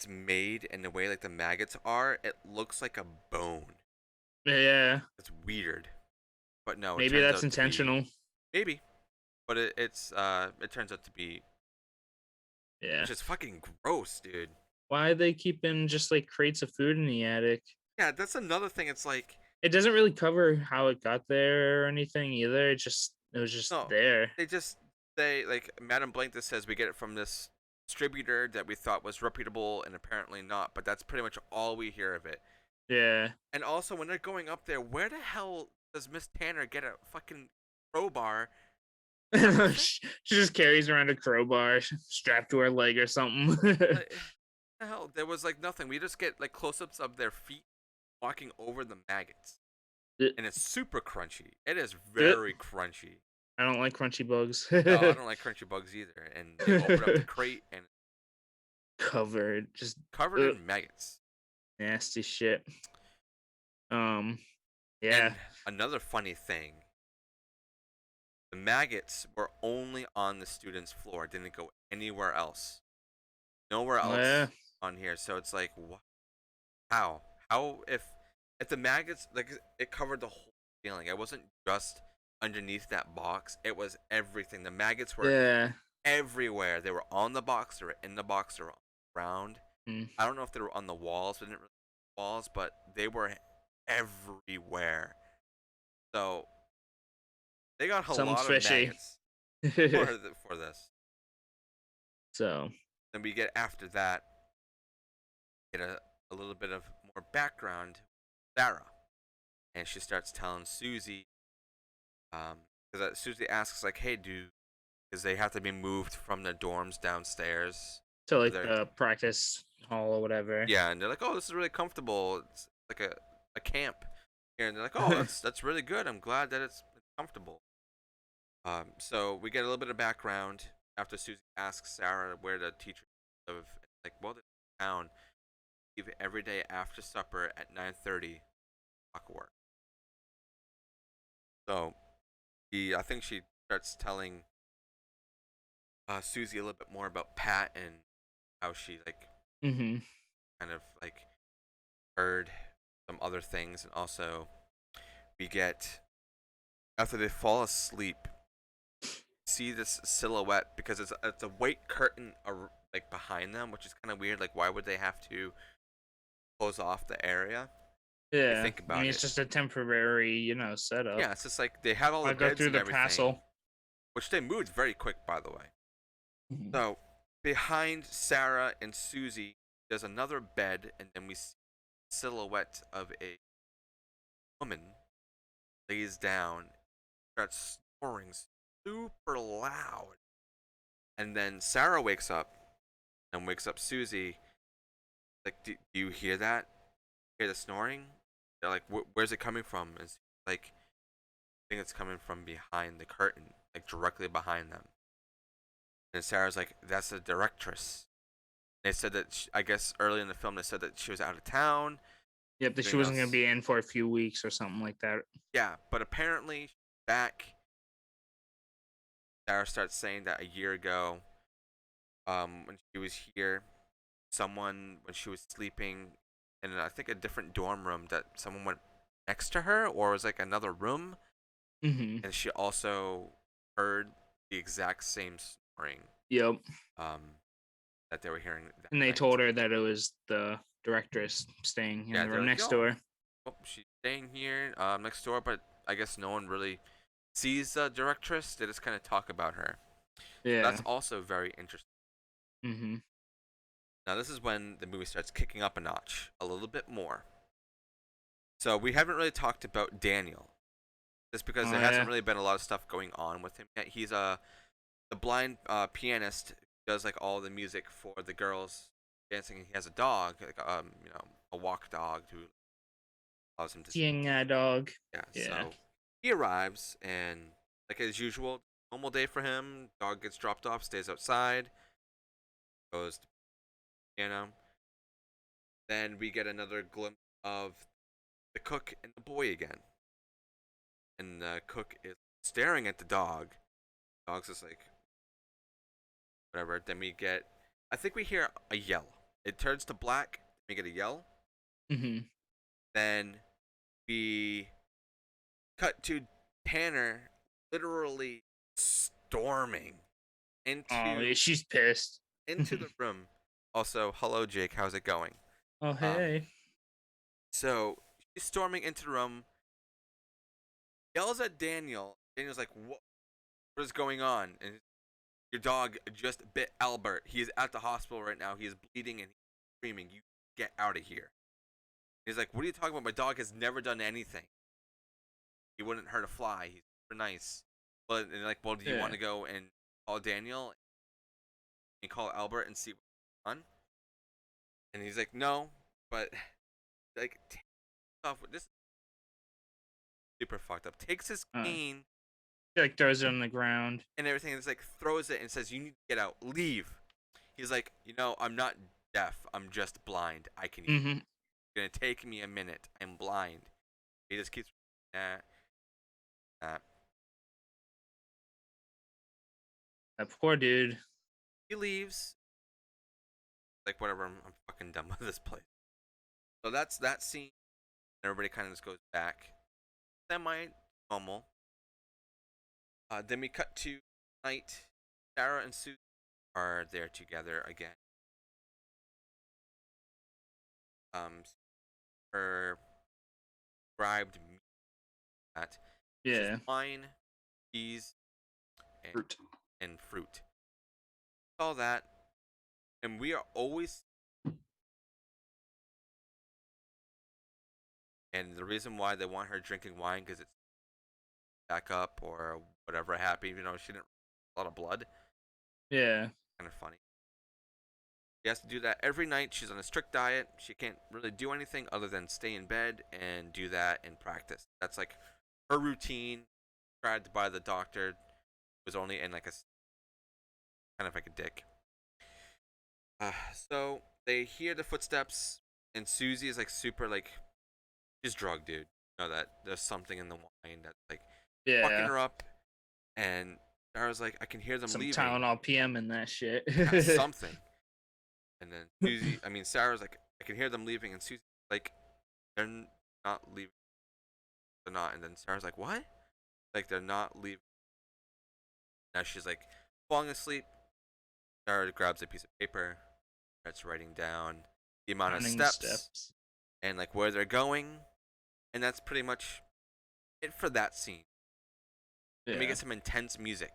made and the way like the maggots are, it looks like a bone. yeah, It's weird, but no, it maybe turns that's out to be intentional. maybe, but it turns out to be Yeah. which is fucking gross, dude. Why are they keeping just like crates of food in the attic? Yeah, that's another thing. It's like It doesn't really cover how it got there or anything either. It was just no, there. they just say like Madam Blank that says we get it from this distributor that we thought was reputable and apparently not, but that's pretty much all we hear of it. Yeah. And also when they're going up there, where the hell does Miss Tanner get a fucking crowbar up the thing? She just carries around a crowbar strapped to her leg or something. Like, the hell, there was like nothing. We just get like close-ups of their feet walking over the maggots, and it's super crunchy. It is very crunchy. I don't like crunchy bugs. No, I don't like crunchy bugs either. And they open up the crate and Covered, just covered ugh, in maggots. nasty shit. Um, yeah, And another funny thing, the maggots were only on the student's floor, didn't go anywhere else. Nowhere yeah, else on here. So it's like, how? How if the maggots like it covered the whole ceiling? It wasn't just underneath that box. It was everything. The maggots were yeah. everywhere. They were on the box. They were in the box. They were on the ground. Mm. I don't know if they were on the walls. They didn't really walls, but they were everywhere. So they got a Something's lot of fishy. maggots for this. So, Then we get after that, get a little bit of more background. Sarah, and she starts telling Susie, because Susie asks like, "Hey, because they have to be moved from the dorms downstairs." to So like they're the practice hall or whatever. yeah, and they're like, "Oh, this is really comfortable. It's like a camp." Here, and they're like, "Oh, that's really good. I'm glad that it's comfortable." So we get a little bit of background after Susie asks Sarah where the teacher live. Like, well, they're in town. leave every day after supper at 9:30 work. So I think she starts telling Susie a little bit more about Pat and how she like Mm-hmm. kind of like heard some other things, and also we get after they fall asleep, see this silhouette because it's a white curtain like behind them, which is kind of weird. Like, why would they have to close off the area? You Yeah. think I mean, about it's it. just a temporary, setup. Yeah, it's just like they have all the I go beds through and the everything, castle. which they moved very quick, by the way. Mhm. So behind Sarah and Susie, there's another bed, and then we see a silhouette of a woman lays down, starts snoring super loud, and then Sarah wakes up and wakes up Susie. Like, do you hear that? Hear the snoring? They're like, where's it coming from? It's like, I think it's coming from behind the curtain, like directly behind them. And Sarah's like, that's the directress. They said that I guess early in the film they said that she was out of town, Yep, that she doing wasn't gonna else. be in for a few weeks or something like that. Yeah, but apparently she's back. Sarah starts saying that a year ago, when she was here, someone when she was sleeping in I think a different dorm room that someone went next to her or was like another room, Mm-hmm. and she also heard the exact same snoring Yep. um, that they were hearing that And they night. told her that it was the directress staying in Yeah, the they're room like, next yo, door. oh, she's staying here next door, but I guess no one really sees the directress. They just kind of talk about her. Yeah. That's also very interesting. Mm-hmm. Now, this is when the movie starts kicking up a notch a little bit more. So, we haven't really talked about Daniel, just because Oh there hasn't yeah. really been a lot of stuff going on with him yet. He's the blind pianist who does like all the music for the girls dancing. He has a dog, like a walk dog who allows him to sing. Seeing a dog. Yeah, Yeah. so he arrives and like as usual, normal day for him. Dog gets dropped off, stays outside, goes to piano. Then we get another glimpse of the cook and the boy again, and the cook is staring at the dog. The dog's just like whatever. Then we get, I think we hear a yell. It turns to black. We get a yell. Mm-hmm. Then we cut to Tanner literally storming Oh, yeah, into she's pissed. the room. Also, hello Jake, how's it going? Oh Um, hey. so she's storming into the room, yells at Daniel. Daniel's like, what is going on? And your dog just bit Albert. He is at the hospital right now. He is bleeding and he's screaming. You get out of here. He's like, what are you talking about? My dog has never done anything. He wouldn't hurt a fly. He's super nice. But and like, well, do you want Yeah. to go and call Daniel and call Albert and see what's going on? And he's like, no, but like, take off with this. Super fucked up. Takes his Uh, cane she like throws it on the ground. and everything, and just like throws it and says, "You need to get out. Leave." He's like, I'm not deaf. I'm just blind. I can hear. Mm-hmm. It's gonna take me a minute. I'm blind. He just keeps that. That. That poor dude. He leaves. Like whatever. I'm fucking done with this place. So that's that scene. Everybody kind of just goes back. Semi normal. Then we cut to night. Sarah and Sue are there together again. Um, her prescribed meat that, which is Yeah. wine, cheese, and, Fruit. and fruit. All that, and we are always. And the reason why they want her drinking wine because it's back up or whatever happened. She didn't a lot of blood. Yeah. Kind of funny. She has to do that every night. She's on a strict diet. She can't really do anything other than stay in bed and do that and practice. That's like her routine, prescribed by the doctor. Was only in like a kind of like a dick. So they hear the footsteps. and Susie is like super like she's drugged, dude. You know that there's something in the wine that's like fucking Yeah. her up, and Sarah's like, I can hear them Some leaving. Tylenol PM and that shit. Yeah, something. And then Sarah's like, I can hear them leaving, and Susie's like, they're not leaving. They're not. And then Sarah's like, what? Like they're not leaving. Now she's like falling asleep. Sarah grabs a piece of paper, starts writing down the amount of Counting the steps steps. and like where they're going, and that's pretty much it for that scene. And we Yeah. get some intense music.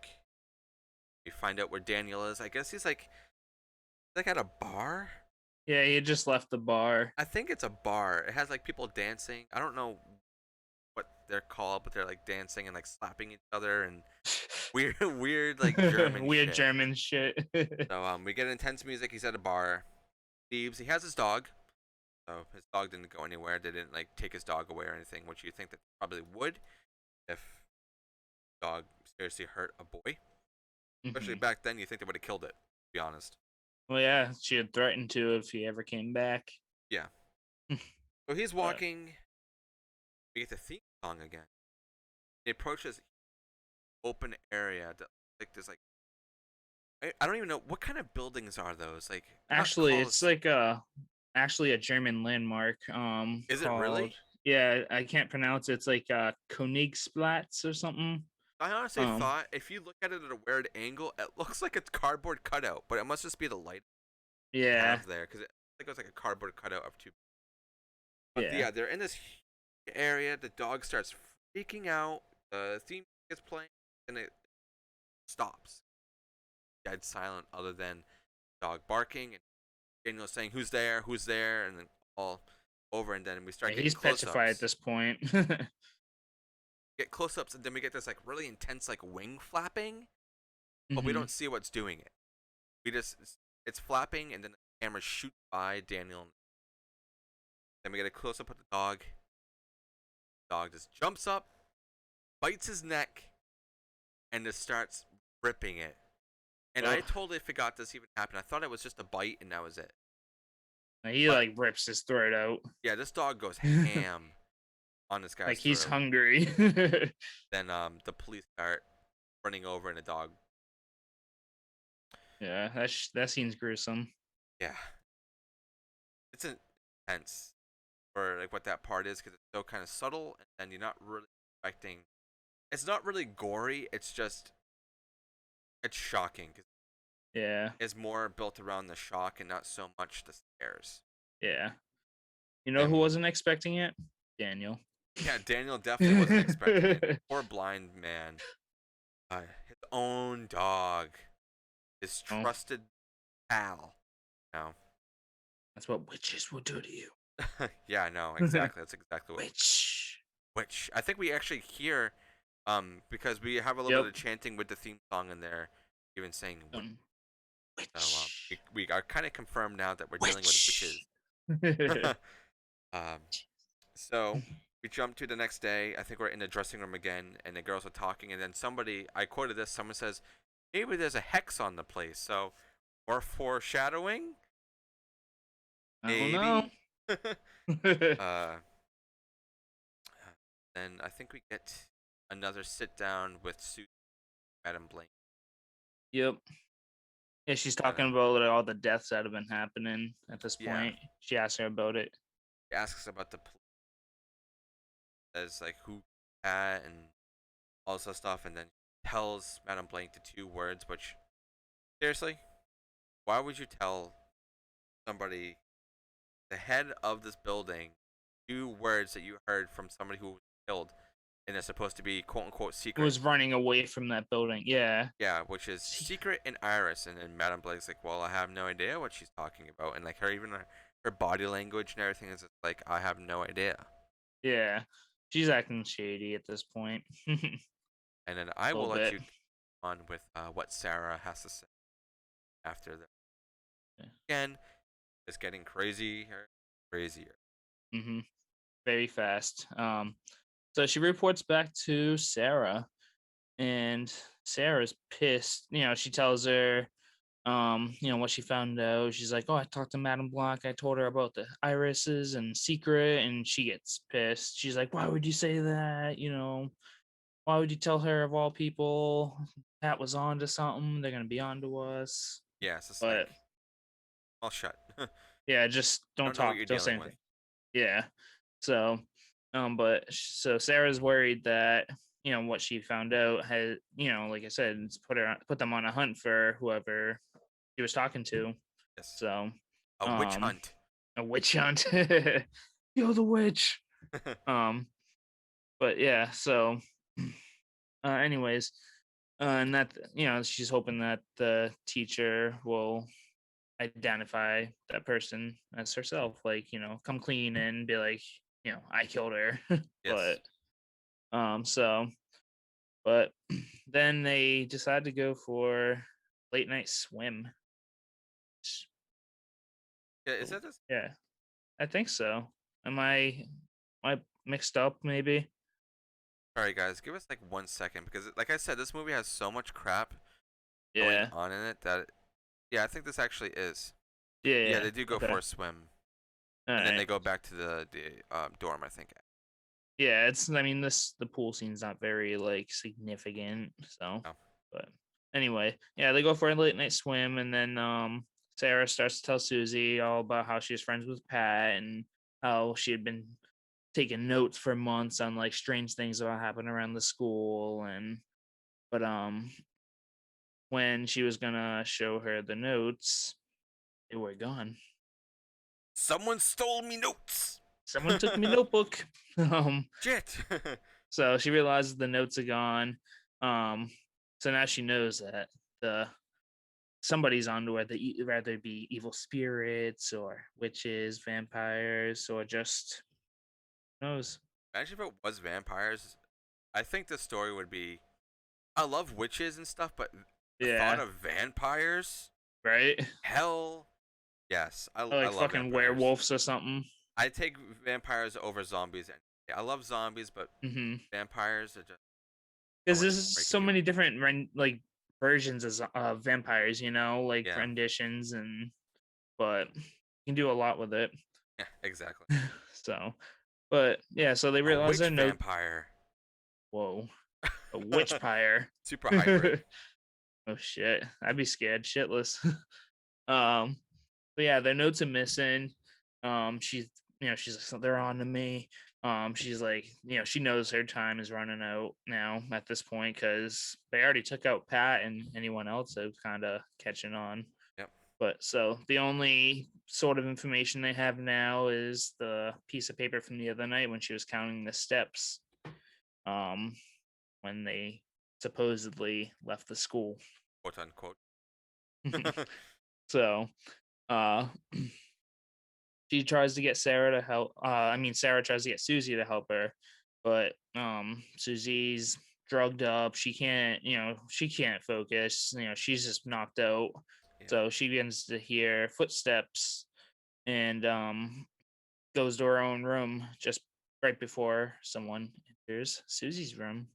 We find out where Daniel is. I guess he's like at a bar. Yeah, he had just left the bar. I think it's a bar. It has like people dancing. I don't know what they're called, but they're like dancing and like slapping each other and weird like German Weird shit. German shit. So we get intense music. He's at a bar. Leaves. He has his dog. So his dog didn't go anywhere. They didn't like take his dog away or anything, which you think that probably would if the dog seriously hurt a boy. Especially Mhm. back then, you think they would have killed it. To be honest. Well, yeah, she had threatened to if he ever came back. Yeah. So he's But walking. We get the theme song again. He approaches open area that like there's like I don't even know what kind of buildings are those. Like actually, it's like actually a German landmark. Is it Called really? yeah, I can't pronounce it. It's like Königsplatz or something. I honestly Um, thought if you look at it at a weird angle, it looks like it's cardboard cutout, but it must just be the light they yeah, have there because it looks like a cardboard cutout of two. But yeah. yeah, they're in this area. The dog starts freaking out. The theme is playing, and it stops. Dead silent, other than dog barking and Daniel saying, "Who's there? Who's there?" And then all over, and then we start Yeah, getting he's petrified at close-ups. this point. Get close-ups, and then we get this like really intense like wing flapping, but we Hmm. don't see what's doing it. We just it's flapping, and then the camera shoots by Daniel. Then we get a close-up of the dog. The dog just jumps up, bites his neck, and just starts ripping it. And I Oh, totally forgot this even happened. I thought it was just a bite, and that was it. he But like rips his throat out. yeah, this dog goes ham on this Like guy's he's throat. hungry. Then the police start running over, and the dog. Yeah, that scene's gruesome. Yeah, it's intense for like what that part is because it's so kind of subtle, and then you're not really expecting. It's not really gory. It's just it's shocking because Yeah, it's more built around the shock and not so much the scares. yeah. You know who And wasn't expecting it? Daniel. yeah, Daniel definitely wasn't expecting it. Poor blind man. His own dog, his Oh, trusted pal. No. that's what witches will do to you. Yeah, no, exactly. That's exactly what. Witch. Which I think we actually hear, because we have a little bit Yep. of chanting with the theme song in there, even saying witch. Um, So witch. we are kind of confirmed now that we're dealing with witches. Witch. um, so we jump to the next day. I think we're in the dressing room again, and the girls are talking, and then somebody I quoted this. Someone says, "Maybe there's a hex on the place." So, or foreshadowing, I don't know. maybe. uh, then I think we get another sit down with Sue, Madam Blank. Yep. Yeah, she's Uh, talking about like, all the deaths that have been happening at this yeah, point. She asks her about it. he asks about the police, says like who had and all this other stuff, and then tells Madam Blank the two words. Which seriously, why would you tell somebody, the head of this building, two words that you heard from somebody who was killed, and it's supposed to be quote unquote Who secret? was running away from that building? Yeah. Yeah, which is See- secret and Iris, and then Madam Blake's like, well, I have no idea what she's talking about, and like her body language and everything is just like, I have no idea. Yeah. She's acting shady at this point. A And then I will little let bit. you on with what Sarah has to say after that. Yeah. Again, it's getting crazier, crazier. Mm-hmm. Very fast. So she reports back to Sarah, and Sarah's pissed. You know, she tells her, what she found out. She's like, "Oh, I talked to Madame Blanc. I told her about the irises and secret," and she gets pissed. She's like, "Why would you say that? Why would you tell her of all people? That was on to something. They're gonna be on to us." Yeah, it's just But like, all shut. yeah, just don't Don't know what talk. you're Don't say dealing with. anything. Yeah. So, so Sarah's worried that what she found out had like I said, it's put them on a hunt for whoever she was talking to. Yes. So, A witch um, hunt. a witch hunt. Kill the witch. Um, but yeah. So, anyways, and that she's hoping that the teacher will identify that person as herself, like come clean and be like, I killed her. Yes. But so but then they decide to go for late night swim. Yeah, is Oh, that this? yeah, I think so. Am I mixed up maybe? Sorry, guys. Give us like 1 second because, like I said, this movie has so much crap going Yeah. on in it that, yeah, I think this actually is. Yeah, Yeah, yeah. they do go Okay. for a swim, All and then right. they go back to the dorm. I think. Yeah, I mean the pool scene's not very like significant, so Oh, but anyway, yeah, they go for a late night swim and then Sarah starts to tell Susie all about how she was friends with Pat and how she had been taking notes for months on like strange things that happened around the school and but when she was gonna show her the notes, they were gone. someone stole me notes. Someone took me notebook. um Shit. So she realizes the notes are gone. Um, so now she knows that the somebody's onto her. Rather be evil spirits or witches, vampires, or just who knows. Imagine if it was vampires. I think the story would be. I love witches and stuff, but the thought Yeah, of vampires, right. hell, yes, Or I like love fucking vampires. werewolves or something. I take vampires over zombies. I love zombies, but Mm-hmm. vampires are just so Because much there's more you can so do. many different like versions of vampires. Like Yeah, renditions but you can do a lot with it. yeah, exactly. So, but yeah, so they A realize witch their note. vampire, Whoa, a witch pyre. super hybrid. Oh shit, I'd be scared shitless. um, but yeah, their notes are missing. She's she's like, "So they're on to me." She's like, she knows her time is running out now at this point because they already took out Pat and anyone else that's kind of catching on. Yep. But so the only sort of information they have now is the piece of paper from the other night when she was counting the steps. Um, when they supposedly left the school. Quote unquote. So, uh, she tries to get Sarah to help. I mean, Sarah tries to get Susie to help her, but Susie's drugged up. She can't focus. She's just knocked out. Yeah. So she begins to hear footsteps and goes to her own room just right before someone enters Susie's room.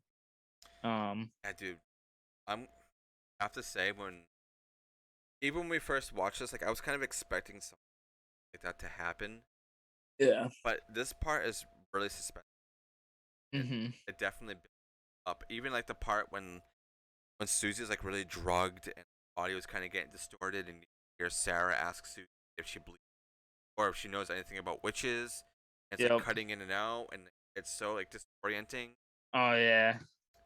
Um, Yeah, dude. I have to say, even when we first watched this, like I was kind of expecting something like that to happen, yeah. but this part is really suspenseful, and Mm-hmm. it definitely built up. Even like the part when Susie's like really drugged and her body was kind of getting distorted, and you hear Sarah ask Susie if she believes or if she knows anything about witches. And it's like Yep. cutting in and out, and it's so like disorienting. Oh yeah.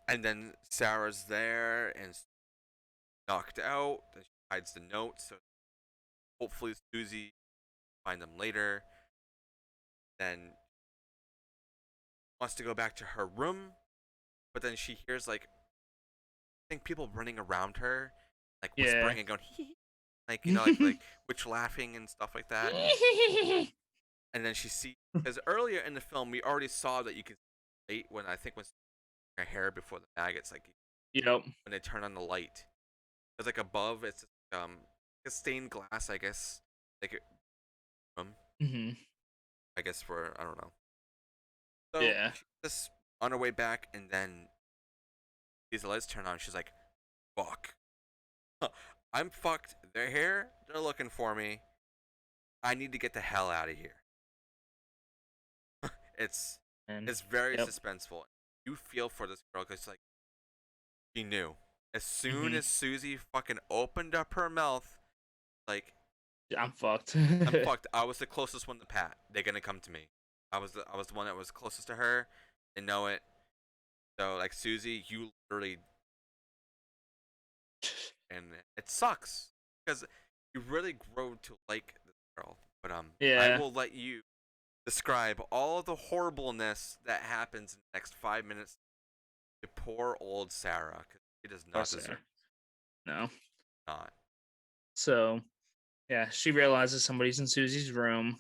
And then Sarah's there and knocked out. Then she hides the notes, so hopefully Susie find them later. Then wants to go back to her room, but then she hears like I think people running around her, like Yeah. whispering and going hee, like like witch laughing and stuff like that. And then she sees because earlier in the film we already saw that you can late when I think when her hair before the maggots like Yep. when they turn on the light. It's like above it's a stained glass I guess like um Hmm. I guess for I don't know. So Yeah. she's just on her way back and then sees the lights turn on. She's like, "Fuck." I'm fucked. They're here. They're looking for me. I need to get the hell out of here. It's And it's very yep. suspenseful. You feel for this girl because like she knew. As soon Hmm. as Susie fucking opened up her mouth, like I'm fucked. I'm fucked. I was the closest one to Pat. They're gonna come to me. I was the one that was closest to her, and know it. So like Susie, you literally, and it sucks because you really grow to like this girl. But I Yeah. will let you describe all of the horribleness that happens in the next 5 minutes to poor old Sarah because she does Poor not deserve Sarah. No. not. So yeah, she realizes somebody's in Susie's room.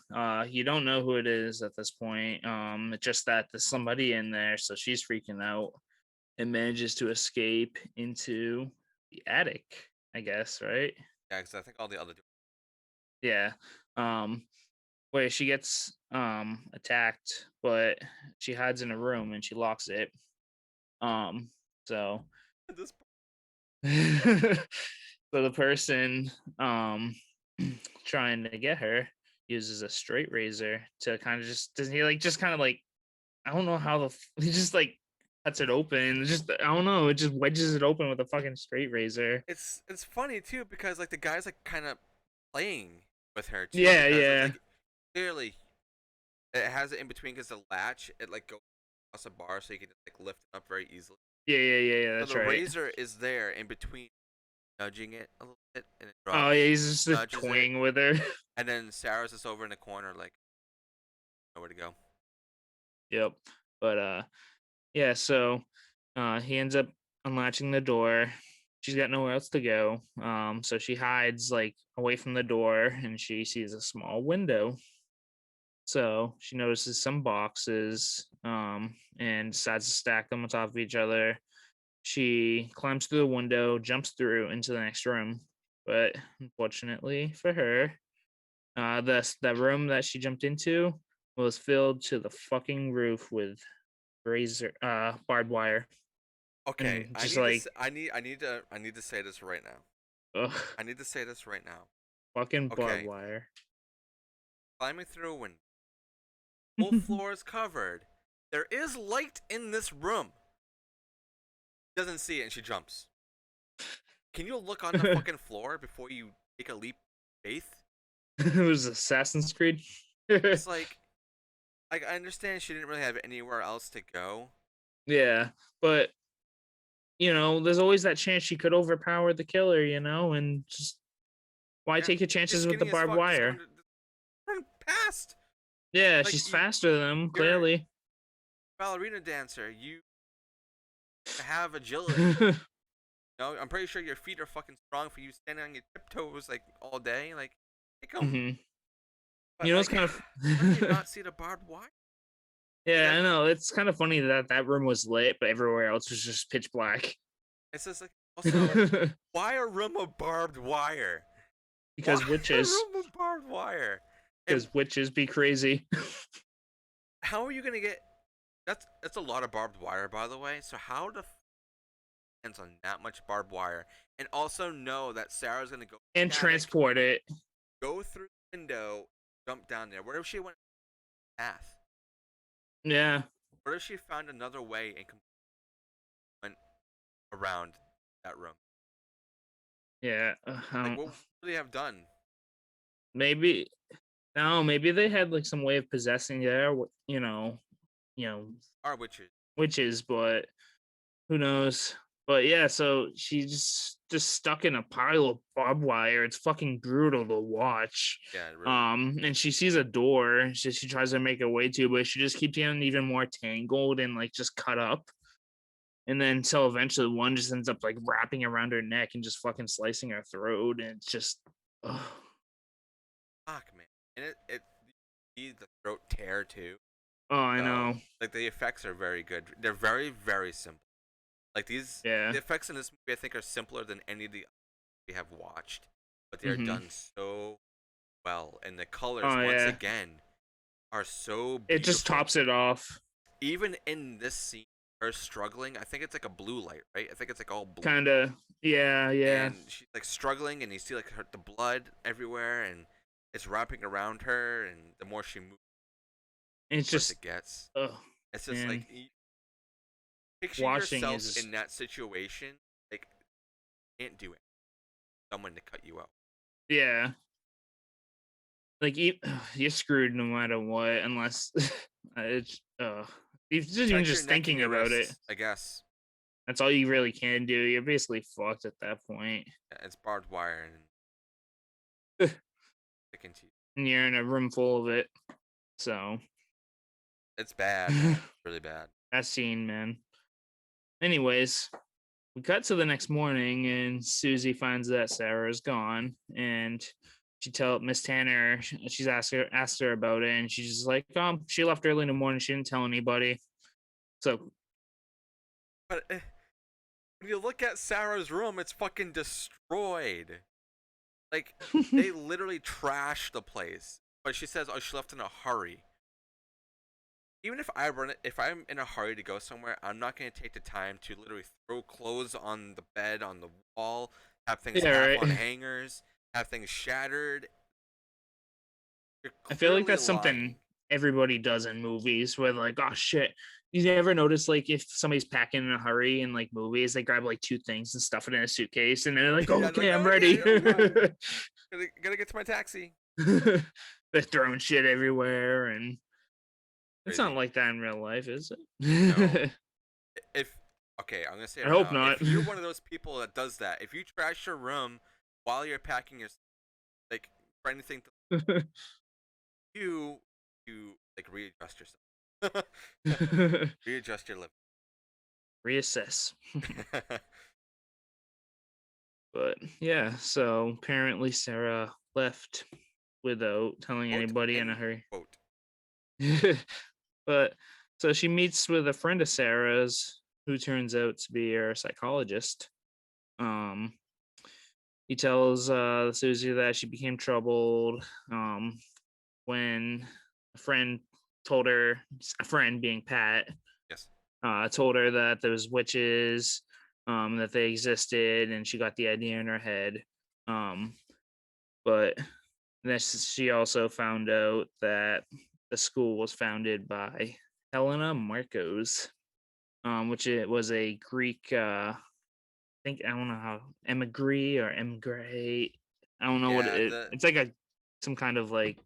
You don't know who it is at this point. It's just that there's somebody in there, so she's freaking out and manages to escape into the attic, I guess, right? Yeah, because I think all the other Yeah. Um, where she gets attacked, but she hides in a room and she locks it. Um, so this so the person trying to get her uses a straight razor to kind of just does he like just kind of like I don't know how he just like cuts it open. Just I don't know. It just wedges it open with a fucking straight razor. it's funny too because like the guy's like kind of playing with her too Yeah, because it's yeah, like clearly it has it in between because the latch it like goes across a bar so you can just like lift it up very easily. yeah. So That's the right. razor is there in between, nudging it a little bit, and it Oh yeah, drops, he's just nudges it, toying with her. and then Sarah's just over in the corner like nowhere to go. Yep. But yeah, so he ends up unlatching the door. She's got nowhere else to go. So she hides like away from the door and she sees a small window. So she notices some boxes and decides to stack them on top of each other. She climbs through the window, jumps through into the next room. But unfortunately for her, the room that she jumped into was filled to the fucking roof with barbed wire. Okay, And just like, I need to say this right now. ugh, I need to say this right now. fucking barbed Okay, wire. climbing through a window, whole floor is covered. There is light in this room. Doesn't see it, and she jumps. Can you look on the fucking floor before you take a leap of faith? It was Assassin's Creed. It's like I understand she didn't really have anywhere else to go. Yeah, but there's always that chance she could overpower the killer, and just why Yeah, take your she's chances with the skinny as barbed fuck. Just wire? run past. Yeah, Like she's faster than them, you're a clearly. ballerina dancer. You have agility. No, I'm pretty sure your feet are fucking strong for you standing on your tiptoes like all day. Like, kick 'em. Hmm. But It's like, kind of how do you not see the barbed wire? Like, yeah, I know. It's kind of funny that that room was lit, but everywhere else was just pitch black. it's just like also why a room of barbed wire? Why Because a witches, room of barbed wire? And because witches be crazy. how are you gonna get? That's a lot of barbed wire, by the way. So how the hands on that much barbed wire, and also know that Sarah's gonna go And attic, transport it. go through the window, jump down there. What if she went path? Yeah, What if she found another way and went around that room? yeah. Like, what would they have done? Maybe no, maybe they had like some way of possessing their, you know, Our witches. witches, but who knows? But yeah, so she's just stuck in a pile of barbed wire. It's fucking brutal to watch. Yeah, it really. And she sees a door. She tries to make her way to, but she just keeps getting even more tangled and like just cut up. And then until eventually one just ends up like wrapping around her neck and just fucking slicing her throat. And it's just, ugh. Fuck, man. And it you see the throat tear too. Oh, I So know. like the effects are very good. They're very very simple. Like Yeah. the effects in this movie I think are simpler than any of the we have watched, but they are Hmm. done so well, and the colors Oh once yeah. again are so It just beautiful. tops it off. Even in this scene, her struggling. I think it's like a blue light, right? I think it's like all blue. Kind of. Yeah, yeah. And she's like struggling, and you see like the blood everywhere, and it's wrapping around her, and the more she moves, And it's the worse just, it gets. oh It's just like man, picture watching yourself is in that situation. Like, can't do it. Someone to cut you out. yeah. Like you're screwed no matter what, unless it's even Protect your just neck and thinking your about it. wrists, I guess. That's all you really can do. You're basically fucked at that point. Yeah, it's barbed wire and sticking to you. And you're in a room full of it. So It's bad, man. Really bad. that scene, man. Anyways, we cut to the next morning, and Susie finds that Sarah is gone, and she tell Miss Tanner. She's asked her about it, and she's just like, she left early in the morning. She didn't tell anybody. So, But when you look at Sarah's room, it's fucking destroyed. Like, they literally trashed the place. But she says, "Oh, she left in a hurry." Even if I'm in a hurry to go somewhere, I'm not gonna take the time to literally throw clothes on the bed, on the wall, have things yeah, half right. on hangers, have things shattered. You're I feel like clearly that's something lying. everybody does in movies, where like, oh shit. You ever notice like if somebody's packing in a hurry in like movies, they grab like two things and stuff it in a suitcase, and they're like, Yeah, like, okay, I'm okay, ready. I'm fine. Gotta get to my taxi. They're throwing shit everywhere, and it's not Crazy. like that in real life, is No. it? If Okay, I'm gonna say it I right hope now. not. If you're one of those people that does that, if you trash your room while you're packing your, like, for anything you like readjust yourself. Readjust your living. Reassess. But yeah, so apparently Sarah left without telling Quote anybody in a in hurry. quote. But so she meets with a friend of Sarah's who turns out to be her psychologist. Um, he tells Susie that she became troubled when a friend told her, a friend being Pat, Yes. told her that there was witches, that they existed, and she got the idea in her head. Um, but this, she also found out that the school was founded by Helena Marcos, which it was a Greek. I think I don't know how emigree or emigrate. I don't know what Yeah, it. the It's like some kind of like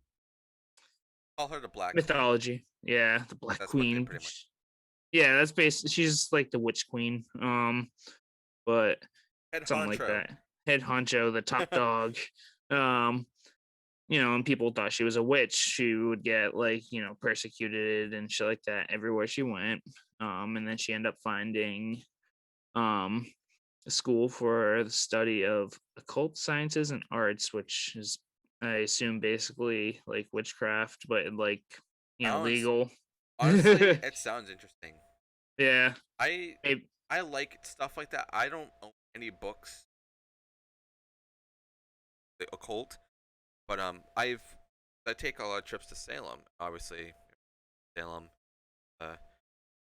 call her the Black Queen. mythology. Yeah, the Black That's what they Queen. pretty much. Yeah, that's based. She's like the Witch Queen. But Head something like honcho. that. Head honcho, the top dog. Um, and people thought she was a witch. She would get like, persecuted and shit like that everywhere she went. And then she ended up finding um a school for the study of occult sciences and arts, which is, I assume, basically like witchcraft, but like, Sounds legal. Honestly, it sounds interesting. Yeah. I It, I like stuff like that. I don't own any books, the occult, but I take a lot of trips to Salem. Obviously, Salem, uh,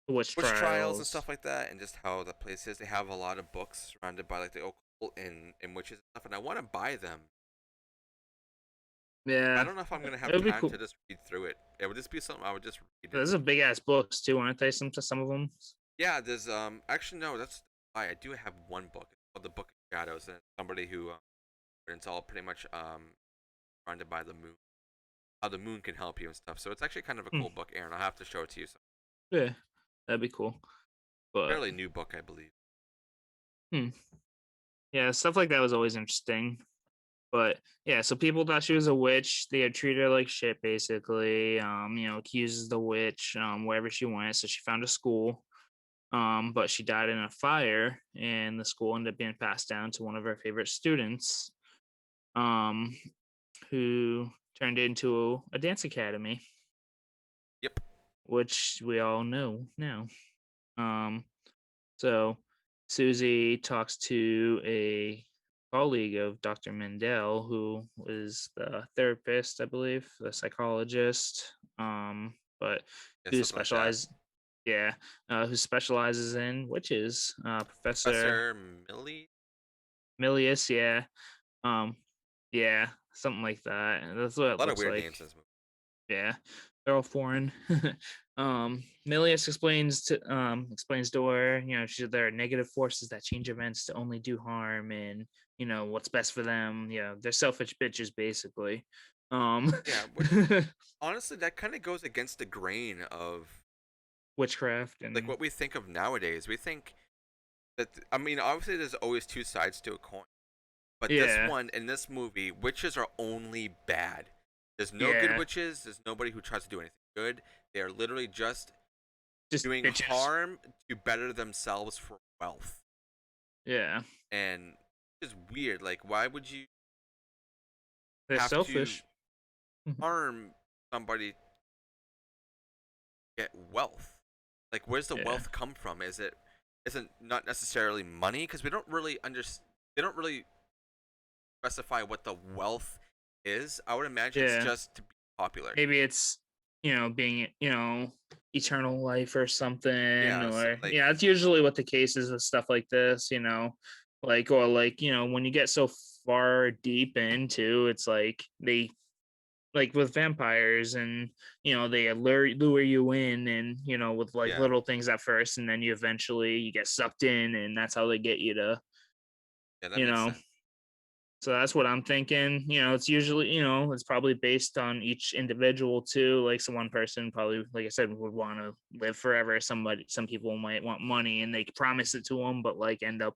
witch witch trials and trials. stuff like that, and just how the place is. They have a lot of books surrounded by like the occult and witches and stuff, and I want to buy them. I Yeah. don't know if I'm gonna It have would be time cool. to just read through it. It would just be something I would just read. Those are big ass books too, aren't they? Some of them. Yeah, there's actually no, that's why I do have one book. It's called The Book of Shadows, and it's somebody who it's all pretty much surrounded by the moon. How the moon can help you and stuff. So it's actually kind of a Hmm. cool book, Aaron. I'll have to show it to you. Some Yeah, that'd be cool. But fairly new book, I believe. hmm, yeah, stuff like that was always interesting. But yeah, so people thought she was a witch. They had treated her like shit, basically. Accuses the witch wherever she went. So she found a school. But she died in a fire, and the school ended up being passed down to one of her favorite students, um, who turned it into a dance academy, Yep. which we all know now. Um, so Susie talks to a colleague of Dr. Mendel, who is the therapist, I believe, the psychologist, but Yeah, who something like that. specialized, yeah, who specializes in witches, Professor Professor Millie. Milius. Yeah, um, yeah, something like that. That's what it A lot of looks weird like. names in this movie. Yeah, they're all foreign. Milius explains to her, there are negative forces that change events to only do harm, and what's best for them. They're selfish bitches, basically. Um, Yeah, which honestly, that kind of goes against the grain of witchcraft like and what we think of nowadays. We think that I mean, obviously, there's always two sides to a coin. But this yeah, one in this movie, witches are only bad. There's no good yeah, witches. There's nobody who tries to do anything good. They are literally just just doing bitches. harm to better themselves for wealth. Yeah, And it's weird. Like, why would you they're have to selfish. Mhm. harm somebody to get wealth? Like, where's the Yeah, wealth come from? Isn't not necessarily money because we don't really understand. They don't really specify what the wealth is. I would imagine it's yeah. just to be popular. Maybe it's being eternal life or something, Yeah, so, or like yeah, it's usually what the case is with stuff like this. Like, or like when you get so far deep into, it's like they like with vampires, and they lure you in, and with like yeah, little things at first, and then you get sucked in, and that's how they get you to yeah, that you makes know sense. so that's what I'm thinking. It's usually, it's probably based on each individual too. Like, so one person probably, like I said, would want to live forever. Some people might want money, and they promise it to them, but like end up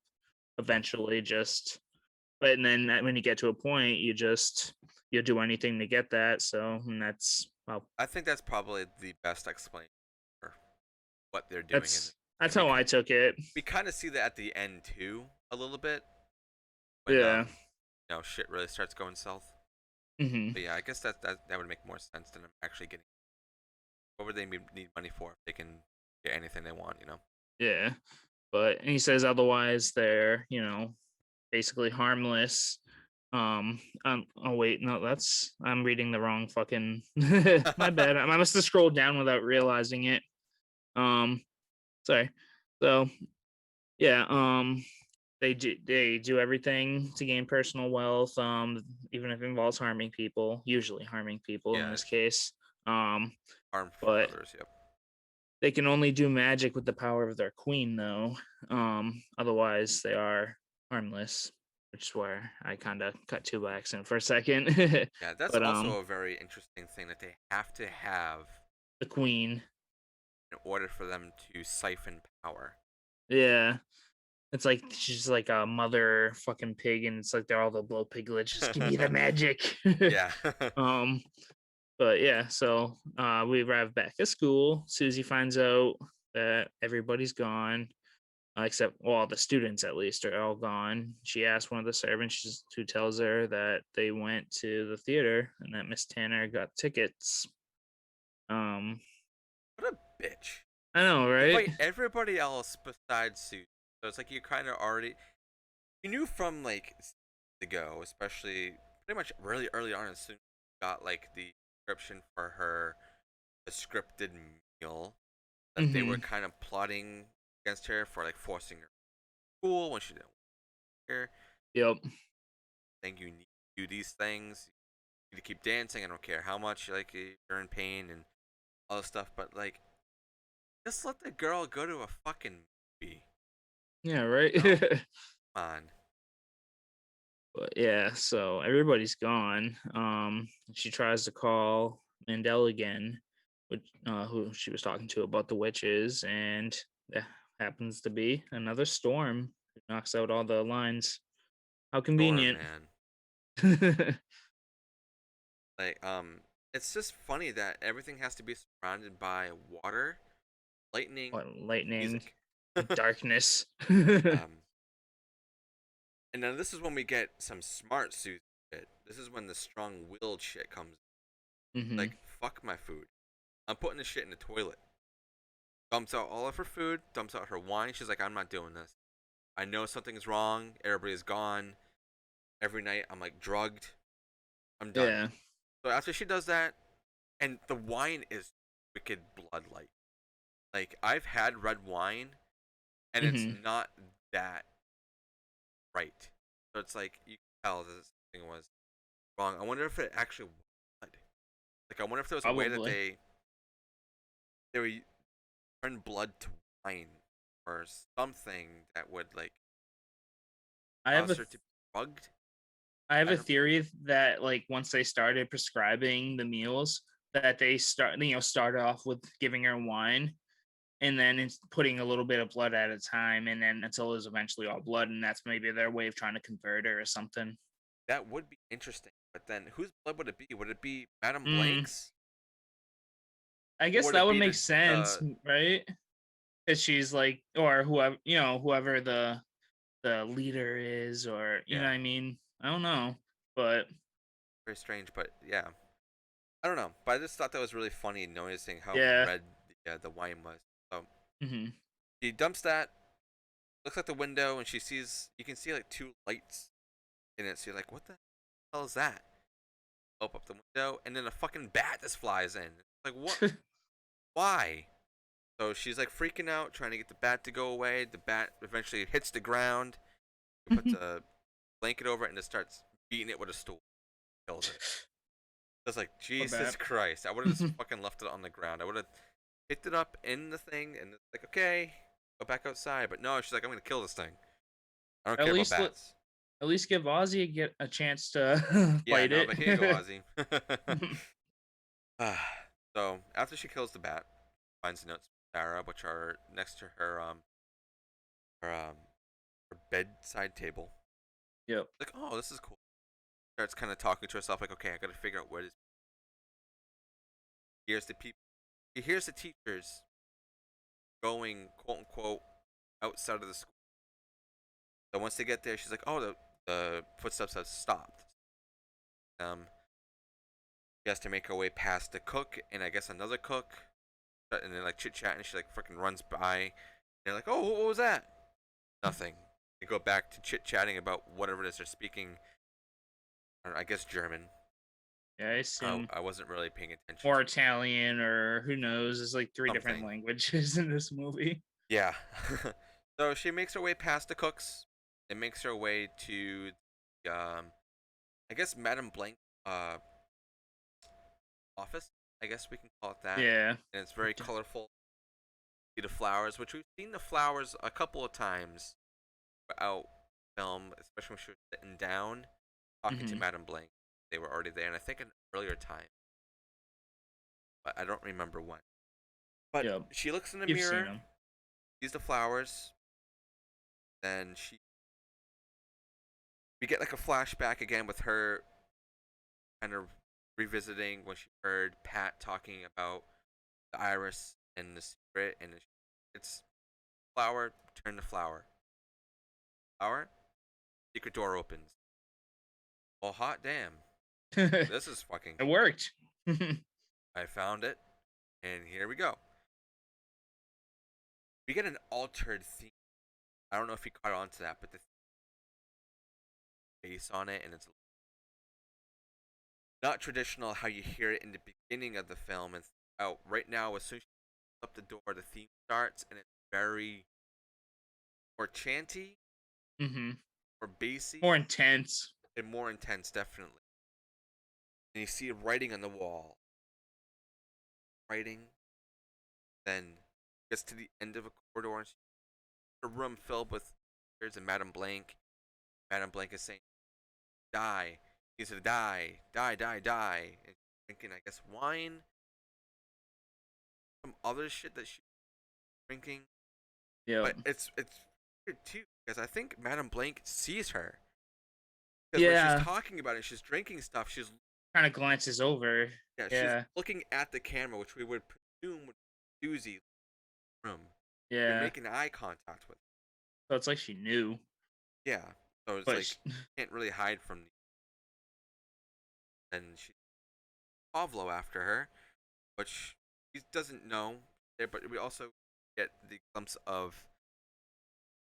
eventually just. But and then when you get to a point, you'll do anything to get that. So, and that's well, I think that's probably the best explanation for what they're doing in this movie that's how because I took it. we kind of see that at the end too, a little bit when Yeah. shit really starts going south. Hmm. But yeah, I guess that would make more sense than them actually getting what would they need money for if they can get anything they want. Yeah. But he says otherwise they're basically harmless. Oh wait, no, that's I'm reading the wrong fucking. My bad. I must have scrolled down without realizing it. Um, sorry. So yeah, they do everything to gain personal wealth. Even if it involves harming people, usually harming people in Yeah, this case. Um, harm for but others. Yep. they can only do magic with the power of their queen, though. Otherwise, they are harmless, which is where I kind of cut to by accident for a second. Yeah, that's But also a very interesting thing that they have to have the queen, in order for them to siphon power. yeah, it's like she's like a mother fucking pig, and it's like they're all the blow piglets. Just give me the magic. Yeah. um, but yeah, so we arrive back at school. Susie finds out that everybody's gone. Except all the students at least are all gone. She asks one of the servants who tells her that they went to the theater and that Miss Tanner got tickets. Um, What a bitch. I know, right? Invite everybody else besides Susan. So it's like you kind of already you knew from like to go, especially pretty much really early on as soon as you got like the description for her a scripted meal that they were Mm-hmm. kind of plotting against her for like forcing her to school when she didn't want her, Yep. saying you need to do these things, you need to keep dancing. I don't care how much like you're in pain and all this stuff, but like just let the girl go to a fucking movie. Yeah, right. You know? Come on. But yeah, so everybody's gone. She tries to call Mandel again, which who she was talking to about the witches, and there happens to be another storm. It knocks out all the lines. How Storm, convenient. man. Like, it's just funny that everything has to be surrounded by water, lightning, What, lightning, music. darkness. um, and then this is when we get some smart suit shit. This is when the strong-willed shit comes. Hmm. Like, fuck my food. I'm putting this shit in the toilet. Dumps out all of her food, dumps out her wine. She's like, I'm not doing this. I know something's wrong. Everybody's gone. Every night I'm like drugged. I'm done. Yeah. So after she does that, and the wine is wicked blood light. Like I've had red wine, and it's Hmm. not that right. So it's like you can tell this thing was wrong. I wonder if it actually was blood. Like I wonder if there was a way that Probably. they would turn blood to wine or something that would like I have cause a her to be drugged. I have I a don't. theory that like once they started prescribing the meals, that they started off with giving her wine and then it's putting a little bit of blood at a time, and then until it was eventually all blood, and that's maybe their way of trying to convert her or something. That would be interesting. But then, whose blood would it be? Would it be Madame Mm, Blank's, I or guess would that it would be make sense, the right? Because she's like, or whoever whoever the leader is, or yeah? what I mean. I don't know, but Very strange, but yeah, I don't know. But I just thought that was really funny noticing how yeah. red the wine was. So Hmm. she dumps that, looks out the window, and she sees you can see like two lights in it. So you're like, what the hell is that? Open up the window, and then a fucking bat just flies in. Like what? Why? So she's like freaking out, trying to get the bat to go away. The bat eventually hits the ground. She puts a blanket over it and just starts beating it with a stool. Kills it. It's like Or Jesus bad. Christ. I would have just fucking left it on the ground. I would have picked it up in the thing and it's like, okay, go back outside. But no, she's like, I'm gonna kill this thing. I don't at care about least let bats. at least give Ozzy a chance to Yeah, fight no, it. but here you go, Ozzy. So after she kills the bat, finds the notes from Sarah, which are next to her her bedside table. Yep. Like, oh, this is cool. Starts kind of talking to herself, like, okay, I gotta figure out what is. Here's the people. He hears the teachers going, quote unquote, outside of the school. So once they get there, she's like, "Oh, the footsteps have stopped." Um, she has to make her way past the cook and I guess another cook, and they're like chit chatting. She like freaking runs by. And they're like, "Oh, what was that?" Nothing. They go back to chit chatting about whatever it is they're speaking. I guess German. Yeah, I assume I wasn't really paying attention or to Italian, or who knows. There's like three different something. languages in this movie. Yeah. So she makes her way past the cooks and makes her way to, I guess Madame Blanc, uh, office. I guess we can call it that. Yeah. And it's very colorful. See the flowers, which we've seen the flowers a couple of times throughout film, especially when she was sitting down talking to Hmm. Madame Blanc. They were already there, and I think an earlier time, but I don't remember when. But Yep. she looks in the You've seen mirror, them. sees the flowers, then we get like a flashback again with her kind of revisiting when she heard Pat talking about the iris and the secret, and it's flower, turn to flower. Flower, secret door opens. Well, hot damn. It This is fucking. worked. I found it, and here we go. We get an altered theme. I don't know if you caught on to that, but the bass on it, and it's not traditional how you hear it in the beginning of the film. And out right now, as soon as she opens up the door, the theme starts, and it's very more chanty, Hmm. more bassy, More intense. and more intense, definitely. And you see writing on the wall, writing. Then gets to the end of a corridor, and a room filled with tears and Madame Blanc. Madame Blanc is saying, "Die." He said, "Die, die, die, die." And drinking, I guess, wine, some other shit that she's drinking. Yep. But it's weird too because I think Madame Blanc sees her because when she's Yeah. talking about it, she's drinking stuff. She's Kind of glances over. she's Yeah. looking at the camera, which we would presume would be Susie room. You're Yeah. making eye contact with. So it's like she knew, Yeah, so it's but like can't really hide from. And she Pavlo after her, which he doesn't know. There, but we also get the glimpse of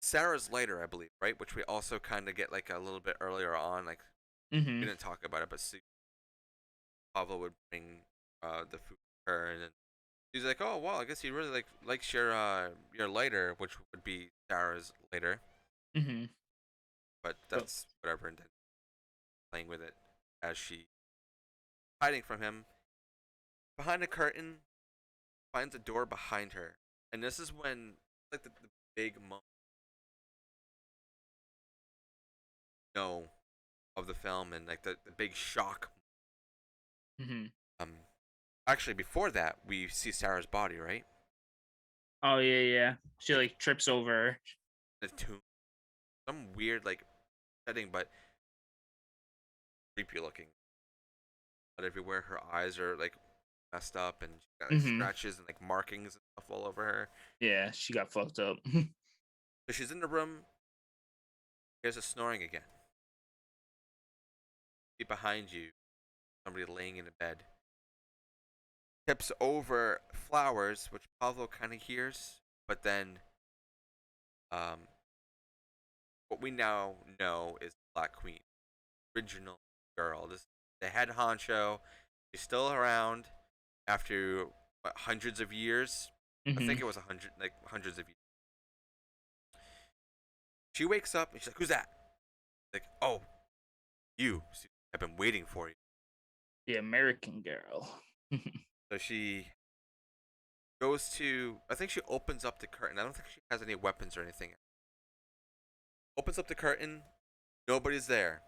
Sarah's later, I believe, right? Which we also kind of get like a little bit earlier on. Like we hmm didn't talk about it, but Pavlo would bring the food to her, and then He's like, oh well, I guess he really likes your lighter, which would be Sarah's lighter, Mm-hmm. but But that's whatever. And then playing with it as she hiding from him behind a curtain, finds a door behind her, and this is when like the big moment know of the film and like the big shock. mm-hmm. Um, actually, before that, we see Sarah's body, right? Oh yeah, yeah. She Like like trips over. the tomb, some weird like setting, but creepy looking. But everywhere, her eyes are like messed up, and she got like Mm-hmm. scratches and like markings and stuff all over her. Yeah, she got fucked up. So she's in the room. Here's a snoring again. See behind you, somebody laying in a bed. Tips over flowers, which Pablo kind of hears, but then um, what we now know is the Black Queen, original girl. This the head honcho. She's still around after what, hundreds of years. I Mm-hmm. think it was like hundreds of years. She wakes up and she's like, "Who's that?" Like, "Oh, you. I've been waiting for you." The American girl. So she goes to. I think she opens up the curtain. I don't think she has any weapons or anything. Opens up the curtain. Nobody's there.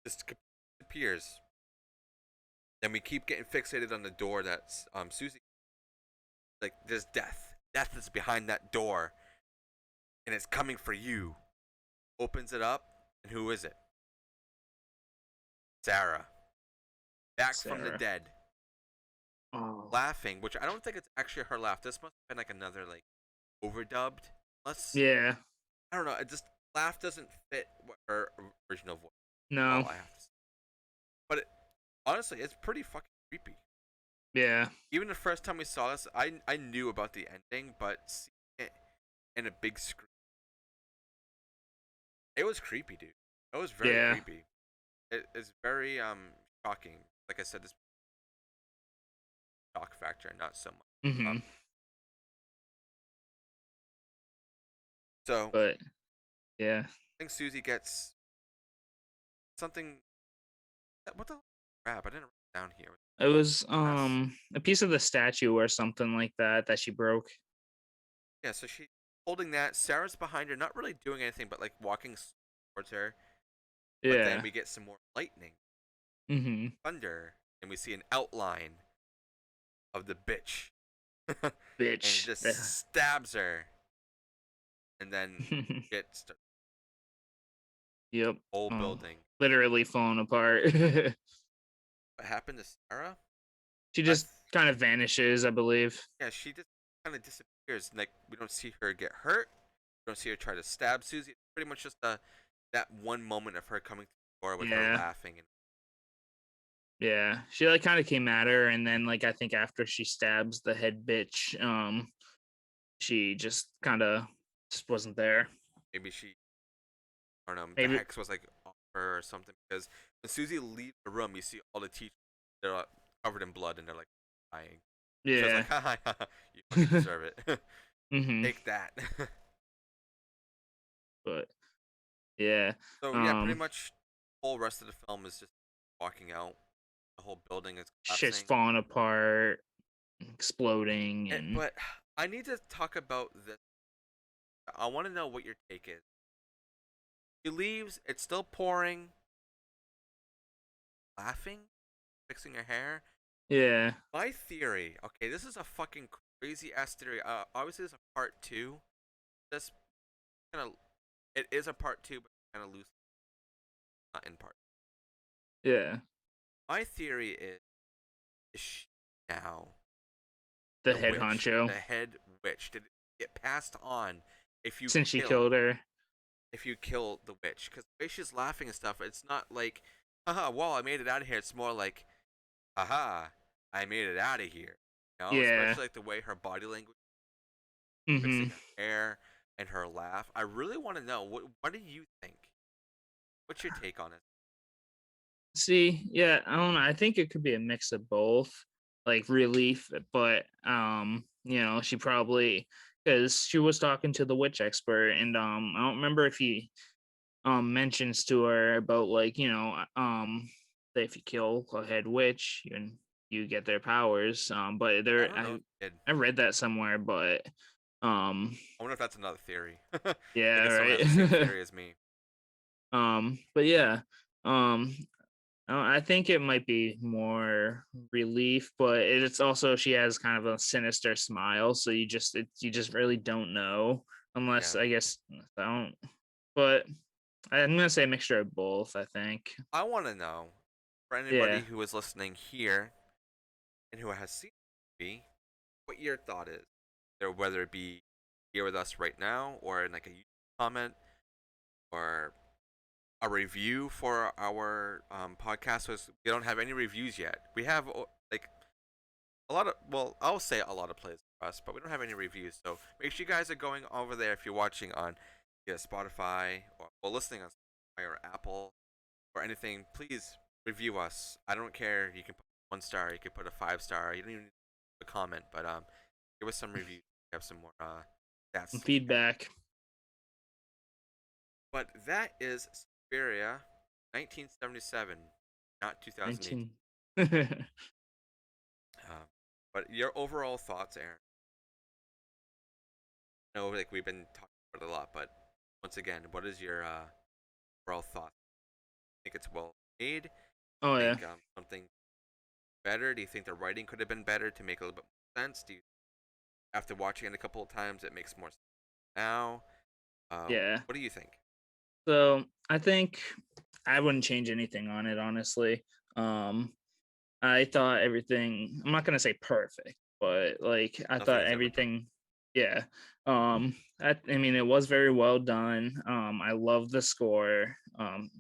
Just appears. Then we keep getting fixated on the door that's Susie. Like, there's death. Death is behind that door, and it's coming for you. Opens it up, and who is it? Sarah. Back from the Sarah. dead. Oh. Laughing, which I don't think it's actually her laugh. This must have been like another, like, overdubbed. Unless, Yeah. I don't know, it just, laugh doesn't fit her original voice. No. All I have to say. But honestly, it's pretty fucking creepy. Yeah. Even the first time we saw this, I knew about the ending, but seeing it in a big screen, it was creepy, dude. It was very Yeah. creepy. It's very shocking. Like I said, this shock factor, not so much. Mm-hmm. So But yeah. I think Susie gets something. What the crap? I didn't write it down here. It was Mess. a piece of the statue or something like that she broke. Yeah, so she holding that. Sarah's behind her, not really doing anything, but like walking towards her. But then Yeah. we get some more lightning, Mm-hmm. thunder, and we see an outline of the bitch, and Bitch. just stabs her, and then gets the Yep. whole Oh, building. literally falling apart. What happened to Sarah? She I just kind of vanishes, I believe. Yeah, she just kind of disappears. Like we don't see her get hurt. We don't see her try to stab Susie. It's pretty much just that one moment of her coming to the door with her Yeah. laughing and Yeah. She like kind of came at her, and then like I think after she stabs the head bitch, she just kind of just wasn't there. maybe she, I don't know, the Maybe. hex was like off her or something. Because when Susie leaves the room, you see all the teachers. They're covered in blood and they're like dying. So it's Yeah. like, ha ha ha, you fucking deserve it. Mm-hmm. Take that. But yeah. So yeah, pretty Um, much the whole rest of the film is just walking out. The whole building is shit's collapsing. falling apart, exploding, and But I need to talk about this. I want to know what your take is. She leaves. It's still pouring. Laughing, fixing her hair. yeah. My theory. Okay, this is a fucking crazy ass theory. Obviously, there's a part two. This kind of it is a part two, but kind of loose, not in part. Yeah. My theory is she now The the head witch, honcho the head witch. Did it get passed on if you since she kill killed her. if you kill the witch? Because the way she's laughing and stuff, it's not like, haha, well, I made it out of here. It's more like, haha, I made it out of here. You know, Yeah. especially like the way her body language, Mm-hmm. fixing her hair and her laugh. I really want to know what do you think? What's your take on it? See, yeah, I don't know. I think it could be a mix of both, like relief, but she probably, because she was talking to the witch expert, and I don't remember if he mentions to her about, like, that if you kill a head witch, you get their powers. But I there, don't know if it did. I read that somewhere, but I wonder if that's another theory. I yeah, guess someone has the same right. theory as me. But yeah, um, I think it might be more relief, but it's also, she has kind of a sinister smile, so you just really don't know, Yeah. unless, I guess, I don't. But I'm gonna say a mixture of both, I think. I want to know, for anybody Yeah. who is listening here and who has seen the movie, what your thought is. Or whether it be here with us right now, or in like a YouTube comment, or a review for our podcast. Was we don't have any reviews yet. We have like a lot of, well, I'll say a lot of plays for us, but we don't have any reviews. So make sure you guys are going over there if you're watching on Spotify, or listening on Spotify or Apple or anything. Please review us. I don't care. You can put 1 star. You can put a 5 star. You don't even need a comment, but give us some reviews. We have some more stats to look at. Feedback. But that is Suspiria, 1977, not 2018. 19. But your overall thoughts, Aaron? I know, like, we've been talking about it a lot, but once again, what is your overall thought? Think it's well made? Oh yeah. Think something better? Do you think the writing could have been better to make a little bit more sense? Do you, after watching it a couple of times, it makes more sense now? Yeah. What do you think? So I think I wouldn't change anything on it, honestly. Um, I thought everything, I'm not gonna say perfect, but like I Nothing thought is ever perfect. everything, yeah. I mean, it was very well done. I love the score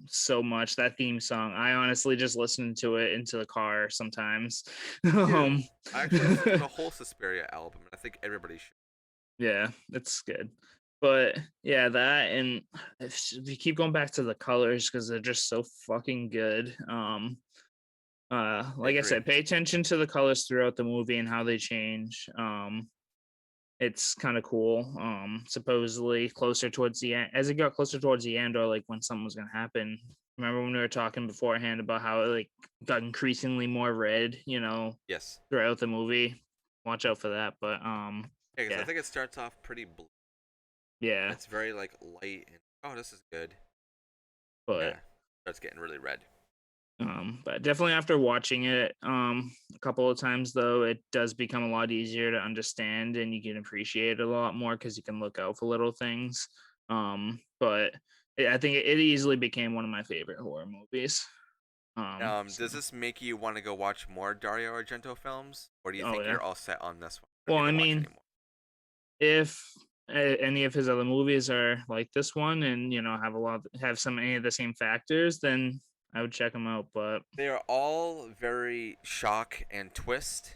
so much. That theme song, I honestly just listen to it into the car sometimes. Too. um I actually listened to the whole Suspiria album, and I think everybody should. yeah, it's good. But yeah, that, and if you keep going back to the colors because they're just so fucking good. I Like I agree. said, pay attention to the colors throughout the movie and how they change. It's kind of cool. Supposedly closer towards the end, as it got closer towards the end, or like when something was gonna happen. Remember when we were talking beforehand about how it like got increasingly more red, Yes. throughout the movie. Watch out for that. But Yeah, because I yeah, think it starts off pretty blue. yeah. It's very like light and, oh, this is good. But Yeah, starts getting really red. but definitely after watching it a couple of times, though, it does become a lot easier to understand, and you can appreciate it a lot more because you can look out for little things. But I think it easily became one of my favorite horror movies. So, Does this make you want to go watch more Dario Argento films, or do you oh think yeah. you're all set on this one? You Well, don't I need to watch mean, anymore. if any of his other movies are like this one, and have any of the same factors, then I would check them out. But They are all very shock and twist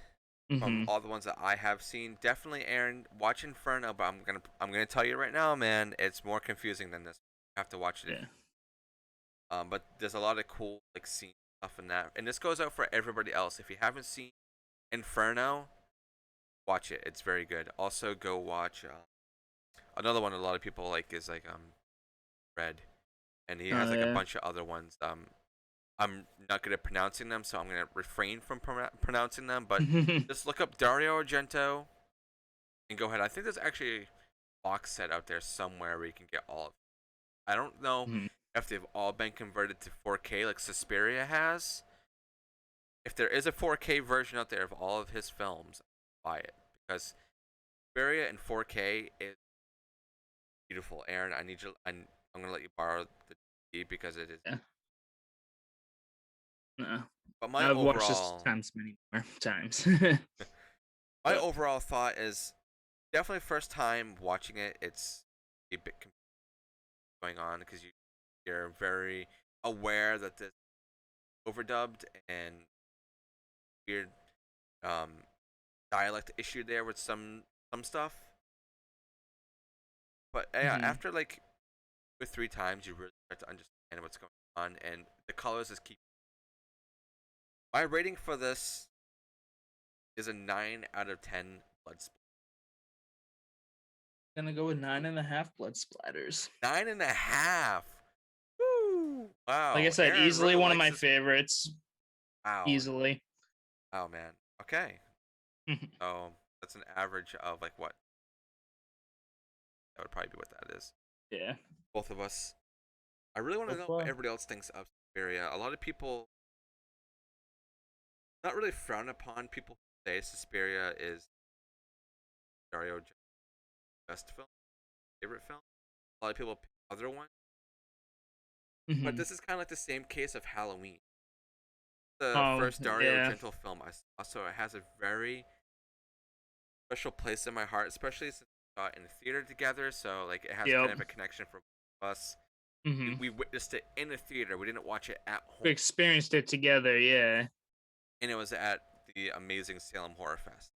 from hmm all the ones that I have seen. Definitely, Aaron, watch Inferno, but I'm gonna tell you right now, man, it's more confusing than this. You have to watch it if yeah. but there's a lot of cool like scene stuff in that, and this goes out for everybody else. If you haven't seen Inferno, watch it. It's very good. Also, go watch another one. A lot of people like is like Red, and he has Oh like a yeah. bunch of other ones. I'm not good at pronouncing them, so I'm gonna refrain from pronouncing them. But just look up Dario Argento and go ahead. I think there's actually a box set out there somewhere where you can get all of it. I don't know Mhm. if they've all been converted to 4K like Suspiria has. If there is a 4K version out there of all of his films, buy it because Suspiria in 4K is beautiful. Aaron, I need you. I'm gonna let you borrow the DVD because it is. Yeah. No. But my I've watched this overall, times many more times. my But overall thought is definitely first time watching it. It's a bit going on because you're very aware that this overdubbed and weird um, dialect issue there with some stuff. But yeah, mhm. after like with 3 times, you really start to understand what's going on, and the colors just keep. My rating for this is a 9 out of 10 blood sport. Gonna go with 9.5 blood splatters. 9.5. Woo! Like I Wow, said, Aaron easily really one of likes my this. favorites. Wow. Easily. Wow, man. Okay. So that's an average of like what? That would probably be what that is. Yeah. Both of us. I really want to So know what far. everybody else thinks of Suspiria. A lot of people not really frown upon people who say Suspiria is Dario best film, favorite film. A lot of people pick other ones, but Hmm. this is kind of like the same case of Halloween. The Oh, first Dario yeah. Argento film I saw, so it has a very special place in my heart, especially since we saw it in the theater together. So like it has kind Yep. of a connection for us. Hmm. We witnessed it in the theater. We didn't watch it at home, We experienced it together. Yeah. and it was at the amazing Salem Horror Fest.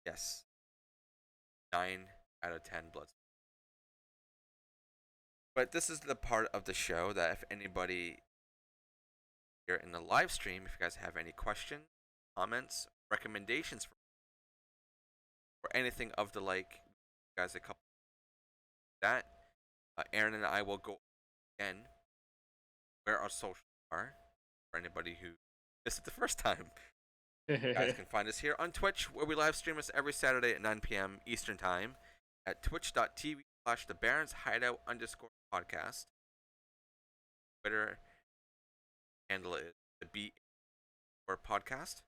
Yes, 9 out of 10 blood. But this is the part of the show that if anybody here in the live stream, if you guys have any questions, comments, recommendations for anything of the like, you guys a couple that Aaron and I will go again where our socials are for anybody who missed it the first time. You guys can find us here on Twitch where we live stream us every Saturday at 9 p.m. Eastern Time at twitch.tv/the Barons Hideout _podcast. Twitter handle is the B or podcast.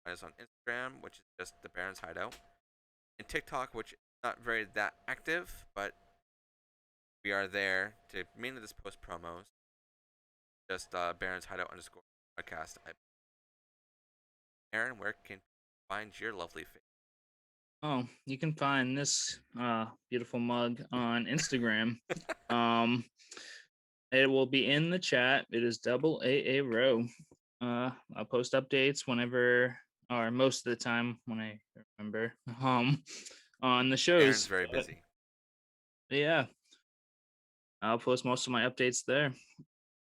Find us on Instagram, which is just the Barons Hideout, and TikTok, which is not very that active, but we are there to mainly just post promos. Just Barons Hideout _podcast. Aaron, where can you find your lovely face? Oh, you can find this beautiful mug on Instagram. Um, it will be in the chat. It is double AA row. I'll post updates whenever, or most of the time when I remember, on the Aaron's shows. very But busy. yeah, I'll post most of my updates there.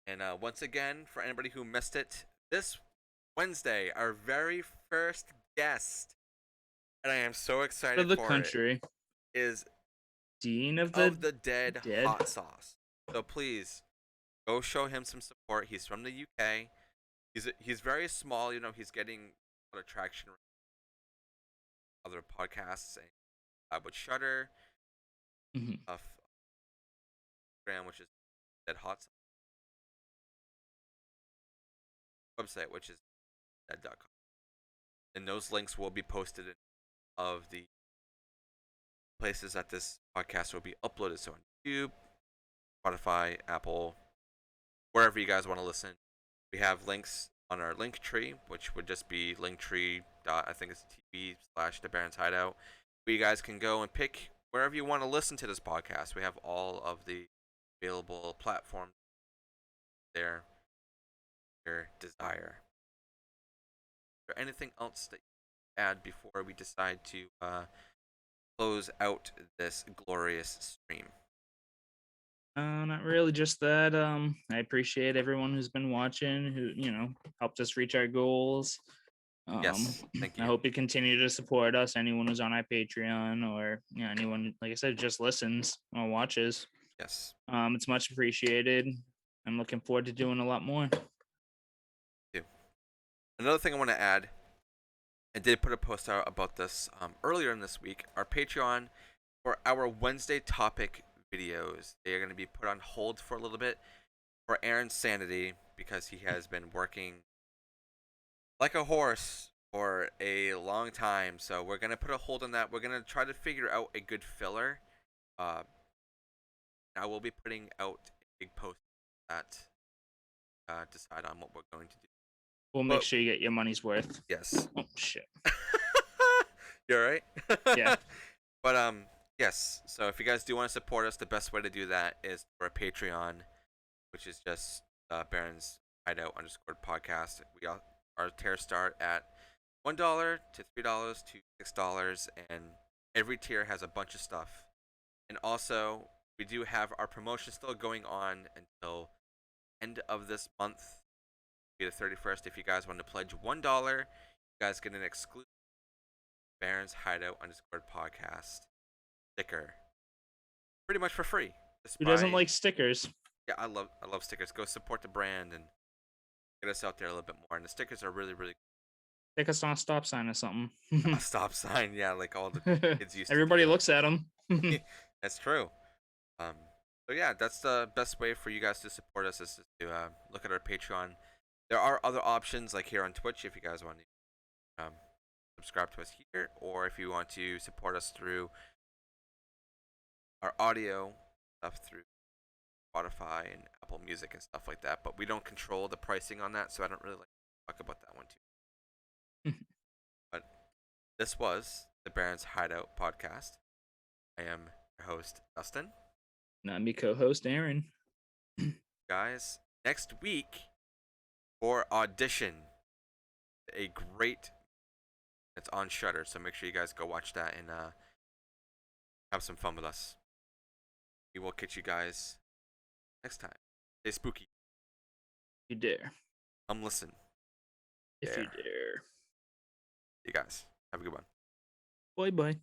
And once again, for anybody who missed it, this Wednesday, our very first guest, and I am so Of excited the for it, country, is Dean of of the the Dead Dead. Hot Sauce. So please go show him some support. He's from the UK. He's very small. You know, he's getting a lot of traction with other podcasts and with Shutter, Mhm. Instagram, which is Dead Hot Sauce website, which is dead.com. And those links will be posted in of the places that this podcast will be uploaded. So on YouTube, Spotify, Apple, wherever you guys want to listen. We have links on our link tree, which would just be linktree. I think it's TV/the Barons Hideout. Where you guys can go and pick wherever you want to listen to this podcast. We have all of the available platforms there. Your desire. Is there anything else that you add before we decide to close out this glorious stream? Not really, just that. I appreciate everyone who's been watching, who helped us reach our goals. Um, Yes, thank I you. hope you continue to support us. Anyone who's on our Patreon, or anyone, like I said, just listens or watches. Yes. It's much appreciated. I'm looking forward to doing a lot more. Too. Another thing I want to add, I did put a post out about this earlier in this week. Our Patreon for our Wednesday topic videos, they are going to be put on hold for a little bit for Aaron's sanity because he has been working like a horse for a long time. So we're going to put a hold on that. We're going to try to figure out a good filler. Uh, I will be putting out a big post that decide on what we're going to do. We'll make But sure you get your money's worth. yes. Oh shit. You're right. Yeah. But yes. So if you guys do want to support us, the best way to do that is for a Patreon, which is just Baron's Hideout _podcast. Our tiers start at $1 to $3 to $6, and every tier has a bunch of stuff. And also, we do have our promotion still going on until end of this month, be the 31st. If you guys want to pledge $1, you guys get an exclusive Baron's Hideout _podcast sticker pretty much for free. Just Who doesn't by like stickers? yeah, I love stickers. Go support the brand and get us out there a little bit more. And the stickers are really really Stick us on a stop sign or something. a stop sign. Yeah, like all the kids used to Everybody do. looks at them. That's true. Um, so yeah, that's the best way for you guys to support us is to look at our Patreon. There are other options like here on Twitch if you guys want to subscribe to us here, or if you want to support us through our audio stuff through Spotify and Apple Music and stuff like that. But we don't control the pricing on that, so I don't really like to talk about that one too. But this was the Baron's Hideout podcast. I am your host Dustin. Not me, co-host Aaron. Guys, next week for Audition, a great. It's on Shutter, so make sure you guys go watch that and have some fun with us. We will catch you guys next time. Stay spooky. You dare. Come listen. If you Dare. dare. You guys have a good one. Bye bye.